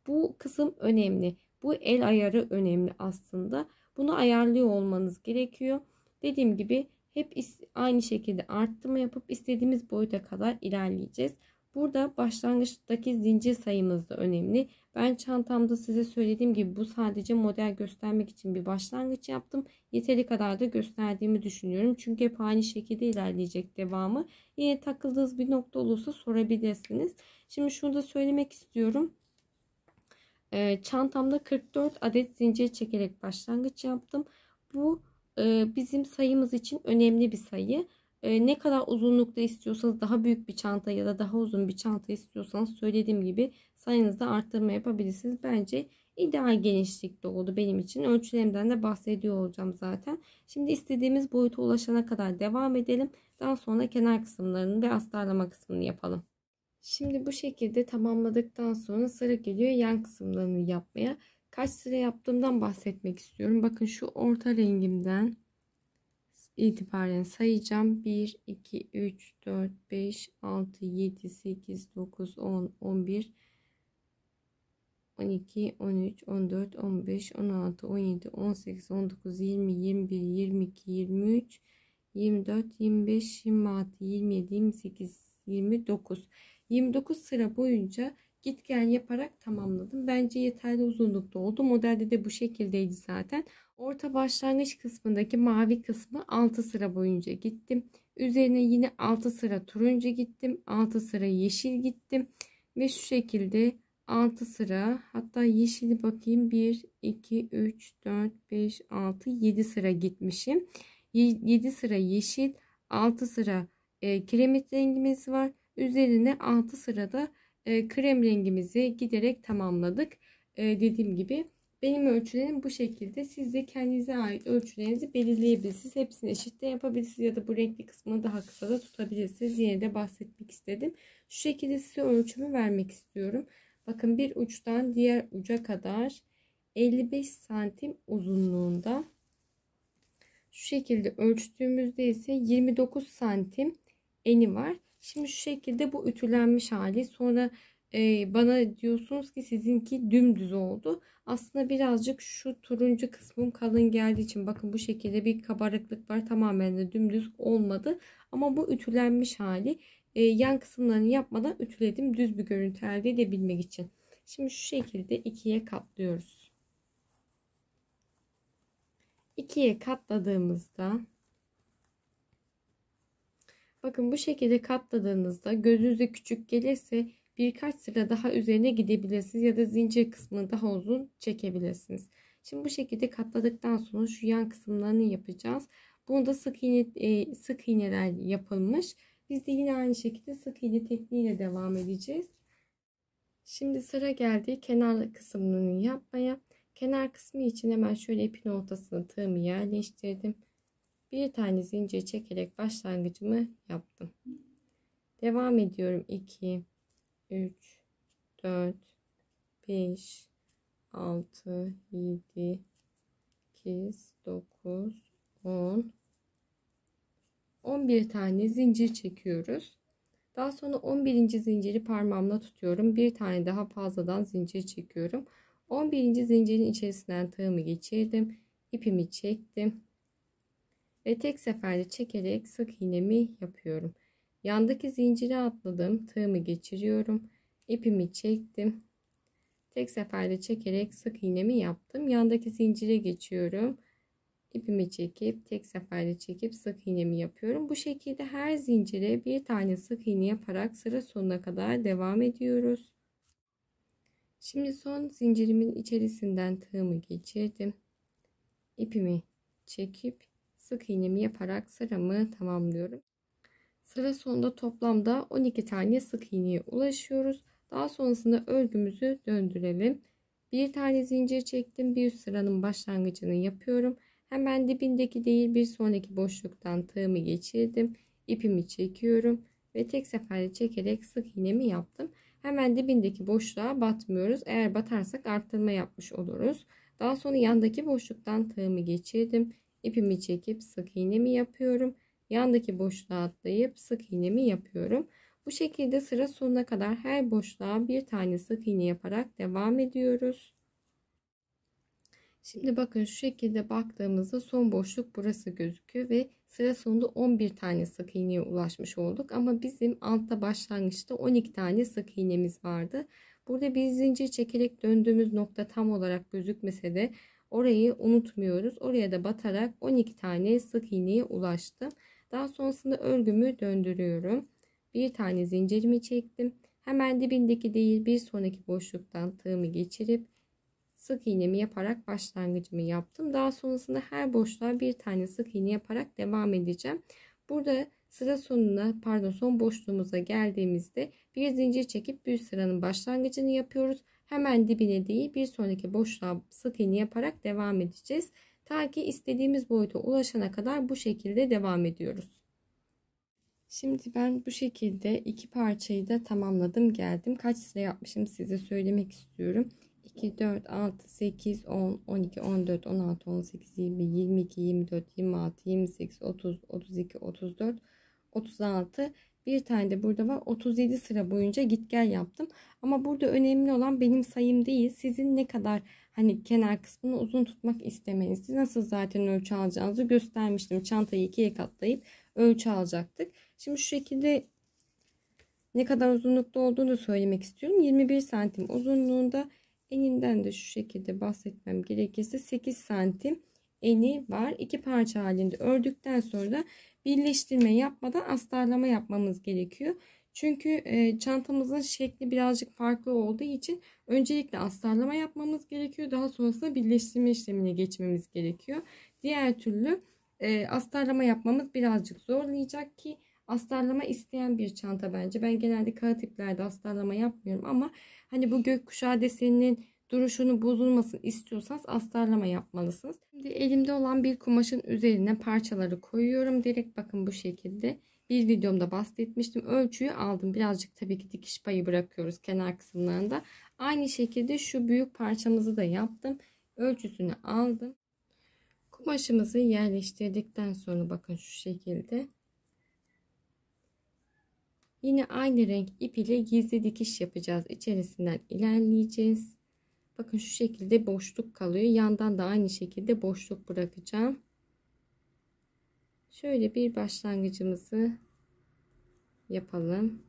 Bu kısım önemli. Bu el ayarı önemli aslında. Bunu ayarlıyor olmanız gerekiyor. Dediğim gibi hep aynı şekilde arttırma yapıp istediğimiz boyuta kadar ilerleyeceğiz. Burada başlangıçtaki zincir sayımız da önemli. Ben çantamda size söylediğim gibi bu sadece model göstermek için bir başlangıç yaptım. Yeteri kadar da gösterdiğimi düşünüyorum. Çünkü hep aynı şekilde ilerleyecek devamı. Yine takıldığınız bir nokta olursa sorabilirsiniz. Şimdi şunu da söylemek istiyorum. Çantamda 44 adet zincir çekerek başlangıç yaptım. Bu bizim sayımız için önemli bir sayı. Ne kadar uzunlukta istiyorsanız, daha büyük bir çanta ya da daha uzun bir çanta istiyorsanız söylediğim gibi sayınızda arttırma yapabilirsiniz. Bence ideal genişlikte oldu benim için. Ölçülerimden de bahsediyor olacağım zaten. Şimdi istediğimiz boyuta ulaşana kadar devam edelim. Daha sonra kenar kısımlarını ve astarlama kısmını yapalım. Şimdi bu şekilde tamamladıktan sonra sıra geliyor yan kısımlarını yapmaya. Kaç sıra yaptığımdan bahsetmek istiyorum. Bakın şu orta rengimden itibaren sayacağım. 1, 2, 3, 4, 5, 6, 7, 8, 9, 10, 11, 12, 13, 14, 15, 16, 17, 18, 19, 20, 21, 22, 23, 24, 25, 26, 27, 28, 29. 29 sıra boyunca git gel yaparak tamamladım. Bence yeterli uzunlukta oldu. Modelde de bu şekildeydi zaten. Orta başlangıç kısmındaki mavi kısmı 6 sıra boyunca gittim. Üzerine yine 6 sıra turuncu gittim. 6 sıra yeşil gittim. Ve şu şekilde 6 sıra, hatta yeşili bakayım, 1 2 3 4 5 6 7 sıra gitmişim. 7 sıra yeşil, 6 sıra kiremit rengimiz var. Üzerine 6 sırada krem rengimizi giderek tamamladık. Dediğim gibi benim ölçülerim bu şekilde. Siz de kendinize ait ölçülerinizi belirleyebilirsiniz. Hepsini eşit de yapabilirsiniz ya da bu renkli kısmını daha kısa da tutabilirsiniz. Yine de bahsetmek istedim. Şu şekilde size ölçümü vermek istiyorum. Bakın bir uçtan diğer uca kadar 55 santim uzunluğunda. Şu şekilde ölçtüğümüzde ise 29 santim eni var. Şimdi şu şekilde bu ütülenmiş hali. Sonra bana diyorsunuz ki sizinki dümdüz oldu. Aslında birazcık şu turuncu kısmım kalın geldiği için bakın bu şekilde bir kabarıklık var. Tamamen de dümdüz olmadı. Ama bu ütülenmiş hali. Yan kısımlarını yapmadan ütüledim. Düz bir görüntü elde edebilmek için. Şimdi şu şekilde ikiye katlıyoruz. İkiye katladığımızda bakın bu şekilde katladığınızda gözünüze küçük gelirse birkaç sıra daha üzerine gidebilirsiniz ya da zincir kısmını daha uzun çekebilirsiniz. Şimdi bu şekilde katladıktan sonra şu yan kısımlarını yapacağız. Bunu da sık iğneler yapılmış. Biz de yine aynı şekilde sık iğne tekniğiyle devam edeceğiz. Şimdi sıra geldi kenar kısmını yapmaya. Kenar kısmı için hemen şöyle ipin ortasına tığımı yerleştirdim. Bir tane zincir çekerek başlangıcımı yaptım. Devam ediyorum. 2 3 4 5 6 7 8 9 10 11 tane zincir çekiyoruz. Daha sonra 11. zinciri parmağımla tutuyorum. Bir tane daha fazladan zincir çekiyorum. 11. zincirin içerisinden tığımı geçirdim. İpimi çektim. Ve tek seferde çekerek sık iğnemi yapıyorum. Yandaki zincire atladım. Tığımı geçiriyorum. İpimi çektim. Tek seferde çekerek sık iğnemi yaptım. Yandaki zincire geçiyorum. İpimi çekip tek seferde çekip sık iğnemi yapıyorum. Bu şekilde her zincire bir tane sık iğne yaparak sıra sonuna kadar devam ediyoruz. Şimdi son zincirimin içerisinden tığımı geçirdim. İpimi çekip sık iğnemi yaparak sıramı tamamlıyorum. Sıra sonunda toplamda 12 tane sık iğneye ulaşıyoruz. Daha sonrasında örgümüzü döndürelim. Bir tane zincir çektim. Bir üst sıranın başlangıcını yapıyorum. Hemen dibindeki değil bir sonraki boşluktan tığımı geçirdim. İpimi çekiyorum ve tek seferde çekerek sık iğnemi yaptım. Hemen dibindeki boşluğa batmıyoruz. Eğer batarsak arttırma yapmış oluruz. Daha sonra yandaki boşluktan tığımı geçirdim. İpimi çekip sık iğnemi yapıyorum. Yandaki boşluğa atlayıp sık iğnemi yapıyorum. Bu şekilde sıra sonuna kadar her boşluğa bir tane sık iğne yaparak devam ediyoruz. Şimdi bakın şu şekilde baktığımızda son boşluk burası gözüküyor ve sıra sonunda 11 tane sık iğneye ulaşmış olduk. Ama bizim altta başlangıçta 12 tane sık iğnemiz vardı. Burada bir zincir çekerek döndüğümüz nokta tam olarak gözükmese de orayı unutmuyoruz. Oraya da batarak 12 tane sık iğneye ulaştım. Daha sonrasında örgümü döndürüyorum. Bir tane zincirimi çektim. Hemen dibindeki değil bir sonraki boşluktan tığımı geçirip sık iğnemi yaparak başlangıcımı yaptım. Daha sonrasında her boşluğa bir tane sık iğne yaparak devam edeceğim. Burada sıra sonuna son boşluğumuza geldiğimizde bir zincir çekip bir sıranın başlangıcını yapıyoruz. Hemen dibine değil bir sonraki boşluğa sık iğne yaparak devam edeceğiz. Ta ki istediğimiz boyuta ulaşana kadar bu şekilde devam ediyoruz. Şimdi ben bu şekilde iki parçayı da tamamladım geldim. Kaç sıra yapmışım size söylemek istiyorum. 2, 4, 6, 8, 10, 12, 14, 16, 18, 20, 22, 24, 26, 28, 30, 32, 34, 36. Bir tane de burada var. 37 sıra boyunca git gel yaptım. Ama burada önemli olan benim sayım değil. Sizin ne kadar hani kenar kısmını uzun tutmak istemeniz. Siz nasıl zaten ölçü alacağınızı göstermiştim. Çantayı ikiye katlayıp ölçü alacaktık. Şimdi şu şekilde Ne kadar uzunlukta olduğunu söylemek istiyorum. 21 santim uzunluğunda, eninden de şu şekilde bahsetmem gerekirse 8 santim eni var. İki parça halinde ördükten sonra birleştirme yapmadan astarlama yapmamız gerekiyor. Çünkü çantamızın şekli birazcık farklı olduğu için öncelikle astarlama yapmamız gerekiyor. Daha sonrasında birleştirme işlemine geçmemiz gerekiyor. Diğer türlü astarlama yapmamız birazcık zorlayacak ki astarlama isteyen bir çanta bence. Ben genelde kağıt iplerde astarlama yapmıyorum ama hani bu gökkuşağı deseninin duruşunu bozulmasın istiyorsanız astarlama yapmalısınız. Şimdi elimde olan bir kumaşın üzerine parçaları koyuyorum. Direkt bakın bu şekilde. Bir videomda bahsetmiştim. Ölçüyü aldım. Birazcık tabii ki dikiş payı bırakıyoruz kenar kısımlarında. Aynı şekilde şu büyük parçamızı da yaptım. Ölçüsünü aldım. Kumaşımızı yerleştirdikten sonra bakın şu şekilde. Yine aynı renk ip ile gizli dikiş yapacağız. İçerisinden ilerleyeceğiz. Bakın şu şekilde boşluk kalıyor. Yandan da aynı şekilde boşluk bırakacağım. Şöyle bir başlangıcımızı yapalım.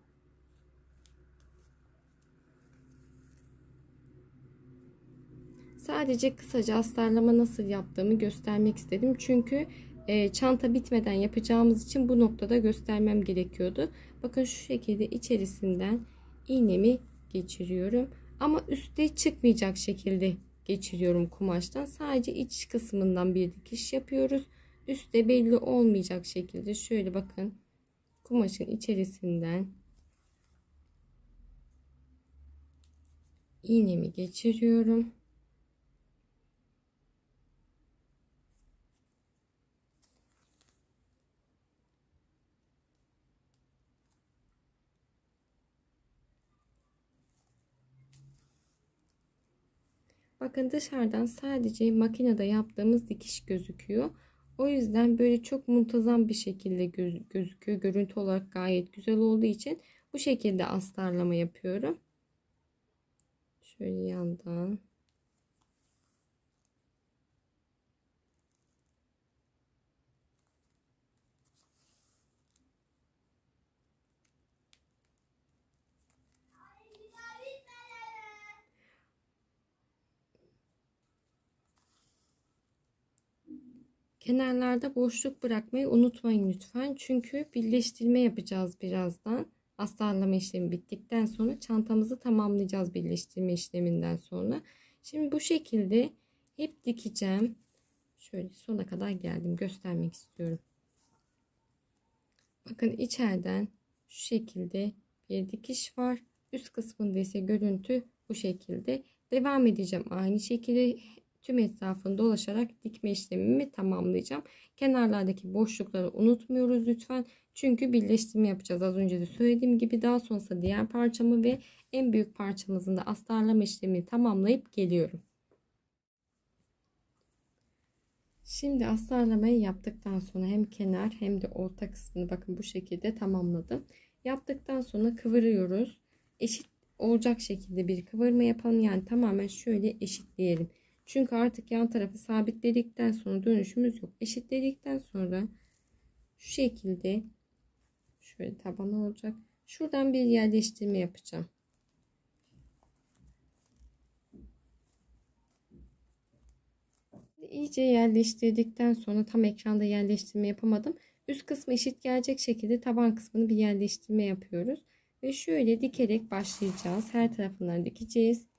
Sadece kısaca astarlama nasıl yaptığımı göstermek istedim. Çünkü çanta bitmeden yapacağımız için bu noktada göstermem gerekiyordu. Bakın şu şekilde içerisinden iğnemi geçiriyorum. Ama üstte çıkmayacak şekilde geçiriyorum kumaştan. Sadece iç kısmından bir dikiş yapıyoruz. Üstte belli olmayacak şekilde şöyle bakın kumaşın içerisinden iğnemi geçiriyorum. Bakın dışarıdan sadece makinede yaptığımız dikiş gözüküyor. O yüzden böyle çok muntazam bir şekilde gözüküyor. Görüntü olarak gayet güzel olduğu için bu şekilde astarlama yapıyorum. Şöyle yandan. Kenarlarda boşluk bırakmayı unutmayın lütfen. Çünkü birleştirme yapacağız birazdan. Astarlama işlemi bittikten sonra çantamızı tamamlayacağız birleştirme işleminden sonra. Şimdi bu şekilde hep dikeceğim. Şöyle sona kadar geldim. Göstermek istiyorum. Bakın içeriden şu şekilde bir dikiş var. Üst kısmında ise görüntü bu şekilde. Devam edeceğim. Aynı şekilde tüm etrafını dolaşarak dikme işlemimi tamamlayacağım. Kenarlardaki boşlukları unutmuyoruz lütfen. Çünkü birleştirme yapacağız. Az önce de söylediğim gibi daha sonrasında diğer parçamı ve en büyük parçamızın da astarlama işlemini tamamlayıp geliyorum. Şimdi astarlamayı yaptıktan sonra hem kenar hem de orta kısmını bakın bu şekilde tamamladım. Yaptıktan sonra kıvırıyoruz. Eşit olacak şekilde bir kıvırma yapalım. Yani tamamen şöyle eşitleyelim. Çünkü artık yan tarafı sabitledikten sonra dönüşümüz yok. Eşitledikten sonra şu şekilde şöyle taban olacak. Şuradan bir yerleştirme yapacağım. İyice yerleştirdikten sonra tam ekranda yerleştirme yapamadım. Üst kısmı eşit gelecek şekilde taban kısmını bir yerleştirme yapıyoruz. Ve şöyle dikerek başlayacağız. Her tarafından dikeceğiz.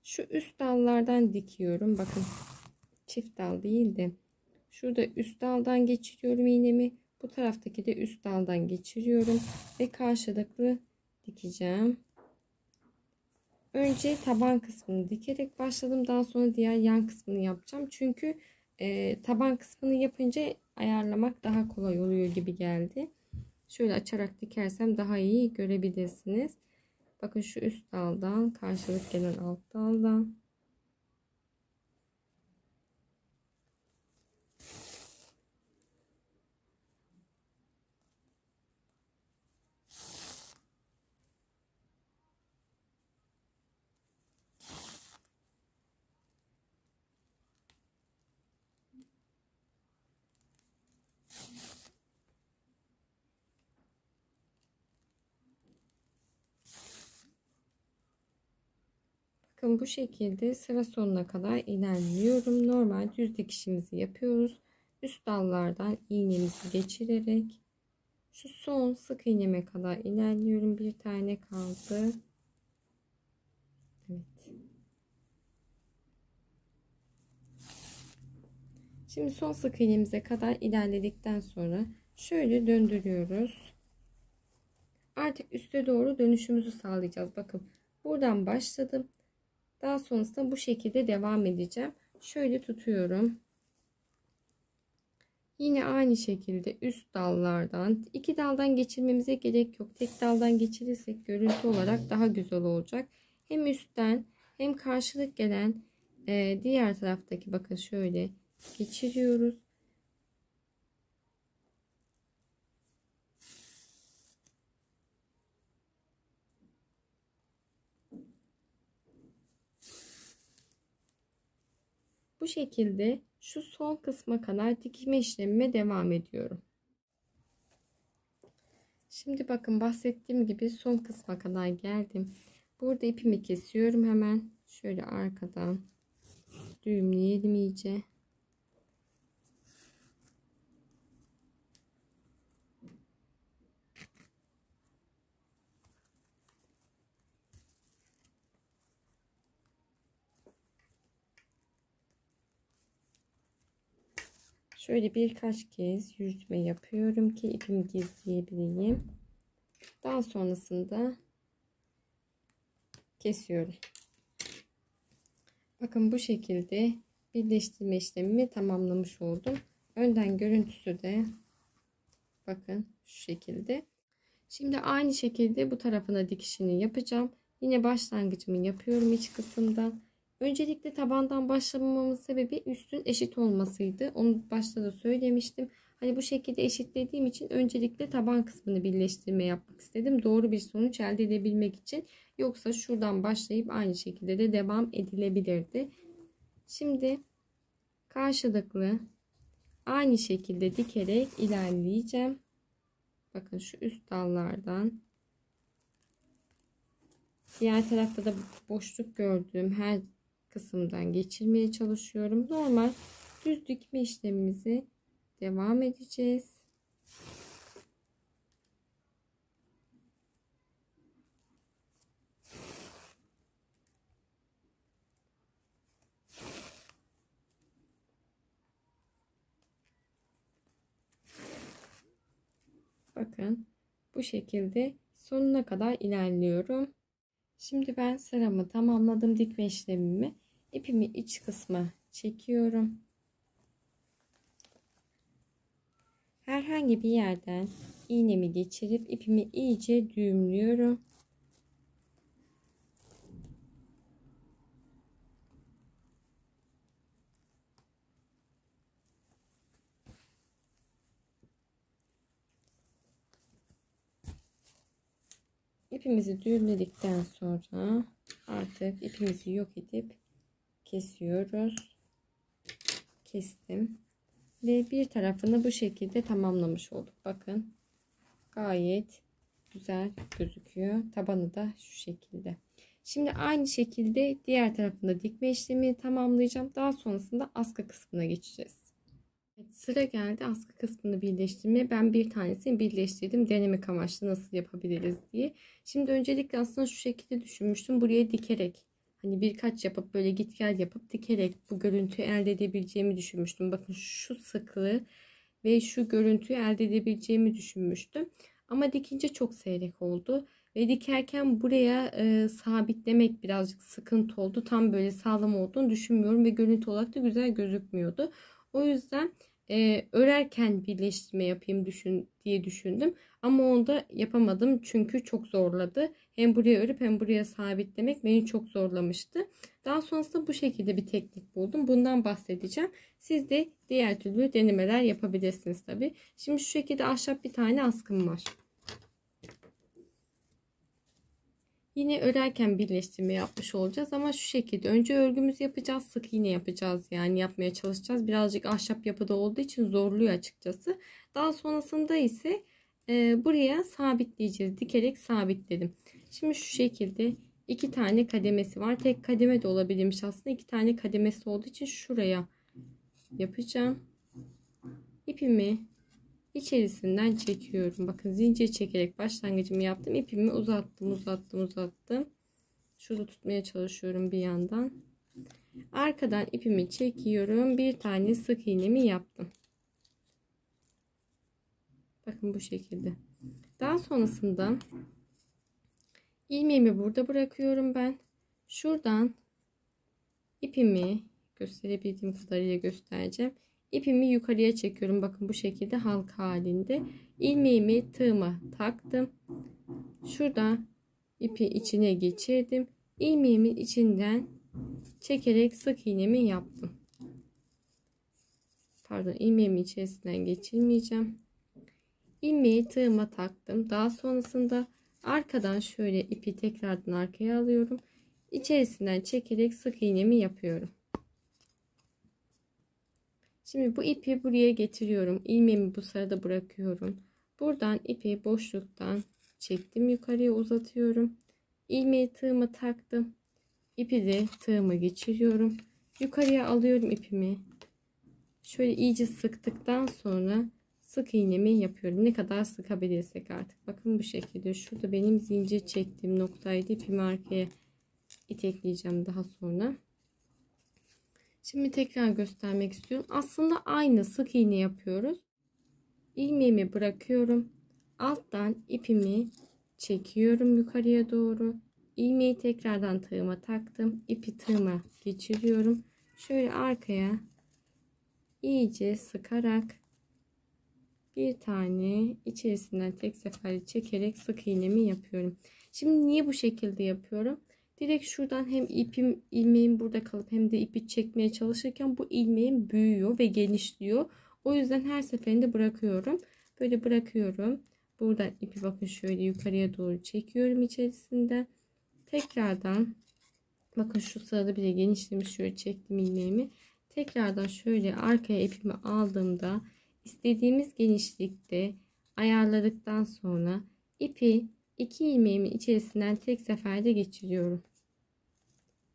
Şu üst dallardan dikiyorum. Bakın çift dal değil de şurada üst daldan geçiriyorum iğnemi. Bu taraftaki de üst daldan geçiriyorum. Ve karşılıklı dikeceğim. Önce taban kısmını dikerek başladım. Daha sonra diğer yan kısmını yapacağım. Çünkü taban kısmını yapınca ayarlamak daha kolay oluyor gibi geldi. Şöyle açarak dikersem daha iyi görebilirsiniz. Bakın şu üst daldan karşılık gelen alt daldan. Bakın bu şekilde sıra sonuna kadar ilerliyorum. Normal düz dikişimizi yapıyoruz. Üst dallardan iğnemizi geçirerek şu son sık iğneme kadar ilerliyorum. Bir tane kaldı. Evet. Şimdi son sık iğnemize kadar ilerledikten sonra şöyle döndürüyoruz. Artık üste doğru dönüşümüzü sağlayacağız. Bakın buradan başladım. Daha sonrasında bu şekilde devam edeceğim. Şöyle tutuyorum. Yine aynı şekilde üst dallardan, iki daldan geçirmemize gerek yok. Tek daldan geçirirsek görüntü olarak daha güzel olacak. Hem üstten hem karşılık gelen diğer taraftaki, bakın şöyle geçiriyoruz. Bu şekilde şu son kısma kadar dikme işlemime devam ediyorum. Şimdi bakın bahsettiğim gibi son kısma kadar geldim. Burada ipimi kesiyorum hemen. Şöyle arkadan düğümleyelim iyice. Şöyle birkaç kez yürütme yapıyorum ki ipimi gizleyebileyim. Daha sonrasında kesiyorum. Bakın bu şekilde birleştirme işlemimi tamamlamış oldum. Önden görüntüsü de bakın şu şekilde. Şimdi aynı şekilde bu tarafına dikişini yapacağım. Yine başlangıcımı yapıyorum iç kısımdan. Öncelikle tabandan başlamamamın sebebi üstün eşit olmasıydı. Onu başta da söylemiştim. Hani bu şekilde eşitlediğim için öncelikle taban kısmını birleştirme yapmak istedim. Doğru bir sonuç elde edebilmek için. Yoksa şuradan başlayıp aynı şekilde de devam edilebilirdi. Şimdi karşılıklı aynı şekilde dikerek ilerleyeceğim. Bakın şu üst dallardan diğer tarafta da boşluk gördüğüm her kısımdan geçirmeye çalışıyorum. Normal düz dikme işlemimizi devam edeceğiz. Bakın bu şekilde sonuna kadar ilerliyorum. Şimdi ben sıramı tamamladım, dikme işlemimi. İpimi iç kısma çekiyorum. Herhangi bir yerden iğnemi geçirip ipimi iyice düğümlüyorum. İpimizi düğümledikten sonra artık ipimizi yok edip kesiyoruz. Kestim ve bir tarafını bu şekilde tamamlamış olduk. Bakın gayet güzel gözüküyor. Tabanı da şu şekilde. Şimdi aynı şekilde diğer tarafında dikme işlemini tamamlayacağım. Daha sonrasında askı kısmına geçeceğiz. Evet, sıra geldi askı kısmını birleştirmeye. Ben bir tanesini birleştirdim. Denemek amaçlı nasıl yapabiliriz diye. Şimdi öncelikle aslında şu şekilde düşünmüştüm. Buraya dikerek, hani birkaç yapıp böyle git gel yapıp dikerek bu görüntüyü elde edebileceğimi düşünmüştüm. Bakın şu sıklığı ve şu görüntüyü elde edebileceğimi düşünmüştüm. Ama dikince çok seyrek oldu. Ve dikerken buraya sabitlemek birazcık sıkıntı oldu. Tam böyle sağlam olduğunu düşünmüyorum. Ve görüntü olarak da güzel gözükmüyordu. O yüzden örerken birleştirme yapayım diye düşündüm. Ama onu da yapamadım. Çünkü çok zorladı. Hem buraya örüp hem buraya sabitlemek beni çok zorlamıştı. Daha sonrasında bu şekilde bir teknik buldum. Bundan bahsedeceğim. Siz de diğer türlü denemeler yapabilirsiniz tabi. Şimdi şu şekilde ahşap bir tane askım var. Yine örerken birleştirme yapmış olacağız ama şu şekilde önce örgümüzü yapacağız, sık iğne yapacağız, yani yapmaya çalışacağız. Birazcık ahşap yapıda olduğu için zorluyor açıkçası. Daha sonrasında ise buraya sabitleyeceğiz, dikerek sabitledim. Şimdi şu şekilde 2 tane kademesi var. Tek kademe de olabilirmiş aslında. 2 tane kademesi olduğu için şuraya yapacağım. İpimi içerisinden çekiyorum. Bakın zincir çekerek başlangıcımı yaptım. İpimi uzattım. Şurada tutmaya çalışıyorum bir yandan. Arkadan ipimi çekiyorum. Bir tane sık iğnemi yaptım. Bakın bu şekilde. Daha sonrasında ilmeğimi burada bırakıyorum ben. Şuradan ipimi gösterebildiğim kadarıyla göstereceğim. İpimi yukarıya çekiyorum. Bakın bu şekilde halka halinde. İlmeğimi tığıma taktım. Şurada ipi içine geçirdim. İlmeğimin içinden çekerek sık iğnemi yaptım. Pardon, ilmeğimi içerisinden geçirmeyeceğim. İlmeği tığıma taktım. Daha sonrasında arkadan şöyle ipi tekrardan arkaya alıyorum. İçerisinden çekerek sık iğnemi yapıyorum. Şimdi bu ipi buraya getiriyorum. İlmeğimi bu sırada bırakıyorum. Buradan ipi boşluktan çektim, yukarıya uzatıyorum. İlmeği tığıma taktım. İpi de tığıma geçiriyorum. Yukarıya alıyorum ipimi. Şöyle iyice sıktıktan sonra sık iğnemi yapıyorum. Ne kadar sıkabilirsek artık. Bakın bu şekilde. Şurada benim zincir çektiğim noktaydı. İpimi arkaya itekleyeceğim daha sonra. Şimdi tekrar göstermek istiyorum. Aslında aynı sık iğne yapıyoruz. İlmeğimi bırakıyorum. Alttan ipimi çekiyorum yukarıya doğru. İlmeği tekrardan tığıma taktım. İpi tığıma geçiriyorum. Şöyle arkaya iyice sıkarak bir tane içerisinden tek seferde çekerek sık iğnemi yapıyorum. Şimdi niye bu şekilde yapıyorum? Direkt şuradan hem ilmeğim burada kalıp hem de ipi çekmeye çalışırken bu ilmeğim büyüyor ve genişliyor. O yüzden her seferinde bırakıyorum. Böyle bırakıyorum. Buradan ipi bakın şöyle yukarıya doğru çekiyorum içerisinden. Tekrardan bakın şu sırada bile genişlemiş, şöyle çektim ilmeğimi. Tekrardan şöyle arkaya ipimi aldığımda istediğimiz genişlikte ayarladıktan sonra ipi 2 ilmeğimin içerisinden tek seferde geçiriyorum.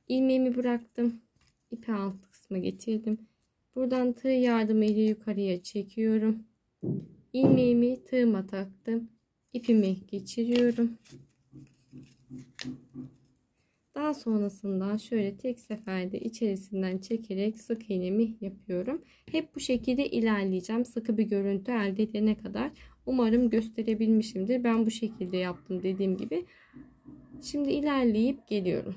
İlmeğimi bıraktım. İpi alt kısma getirdim. Buradan tığ yardımıyla yukarıya çekiyorum. İlmeğimi tığıma taktım. İpimi geçiriyorum. Daha sonrasında şöyle tek seferde içerisinden çekerek sık iğnemi yapıyorum. Hep bu şekilde ilerleyeceğim. Sıkı bir görüntü elde edene kadar. Umarım gösterebilmişimdir. Ben bu şekilde yaptım dediğim gibi. Şimdi ilerleyip geliyorum.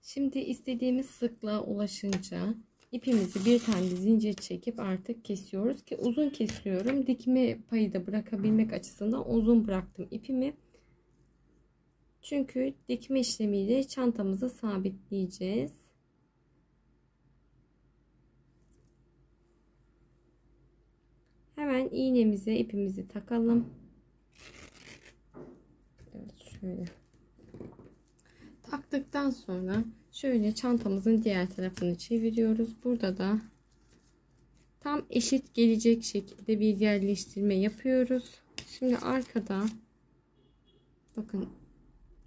Şimdi istediğimiz sıklığa ulaşınca ipimizi bir tane zincir çekip artık kesiyoruz ki uzun kesiyorum. Dikme payı da bırakabilmek açısından uzun bıraktım ipimi. Çünkü dikme işlemiyle çantamızı sabitleyeceğiz. Hemen iğnemize ipimizi takalım. Evet, şöyle. Taktıktan sonra şöyle çantamızın diğer tarafını çeviriyoruz. Burada da tam eşit gelecek şekilde bir yerleştirme yapıyoruz. Şimdi arkada bakın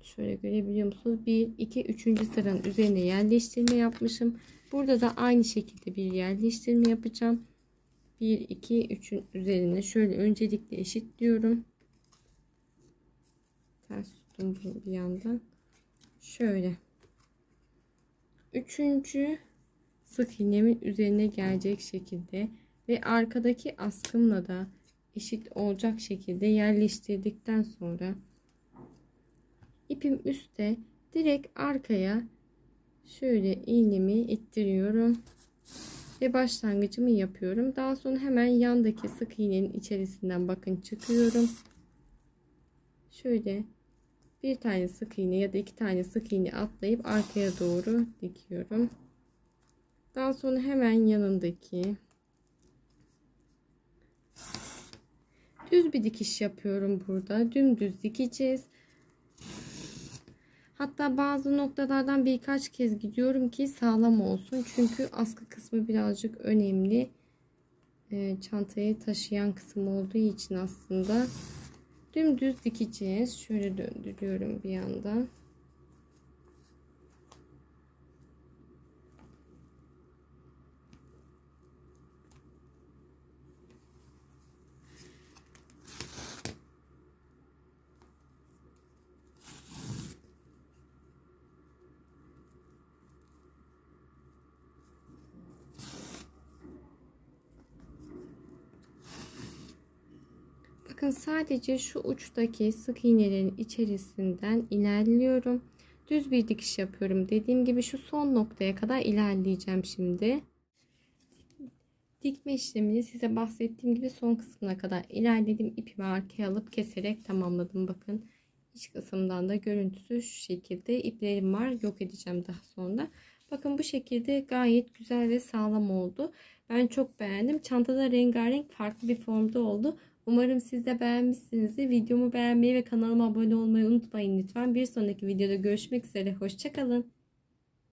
şöyle görebiliyor musunuz? 1, 2, 3. sıranın üzerine yerleştirme yapmışım. Burada da aynı şekilde bir yerleştirme yapacağım. 1, 2, 3'ün üzerine şöyle öncelikle eşitliyorum. Ters tuttum bir yandan. Şöyle. 3. sık iğnemin üzerine gelecek şekilde ve arkadaki askımla da eşit olacak şekilde yerleştirdikten sonra ipim üstte, direkt arkaya şöyle iğnemi ittiriyorum ve başlangıcımı yapıyorum. Daha sonra hemen yandaki sık iğnenin içerisinden bakın çıkıyorum. Şöyle bir tane sık iğne ya da 2 tane sık iğne atlayıp arkaya doğru dikiyorum. Daha sonra hemen yanındaki düz bir dikiş yapıyorum burada. Dümdüz dikeceğiz. Hatta bazı noktalardan birkaç kez gidiyorum ki sağlam olsun. Çünkü askı kısmı birazcık önemli. Çantayı taşıyan kısım olduğu için aslında dümdüz dikeceğiz. Şöyle döndürüyorum bir yandan. Bakın sadece şu uçtaki sık iğnelerin içerisinden ilerliyorum. Düz bir dikiş yapıyorum. Dediğim gibi şu son noktaya kadar ilerleyeceğim şimdi. Dikme işlemini size bahsettiğim gibi son kısmına kadar ilerledim. İpimi arkaya alıp keserek tamamladım. Bakın iç kısımdan da görüntüsü şu şekilde. İplerim var. Yok edeceğim daha sonra. Bakın bu şekilde gayet güzel ve sağlam oldu. Ben çok beğendim. Çantada rengarenk farklı bir formda oldu. Umarım siz de beğenmişsinizdir. Videomu beğenmeyi ve kanalıma abone olmayı unutmayın lütfen. Bir sonraki videoda görüşmek üzere. Hoşça kalın.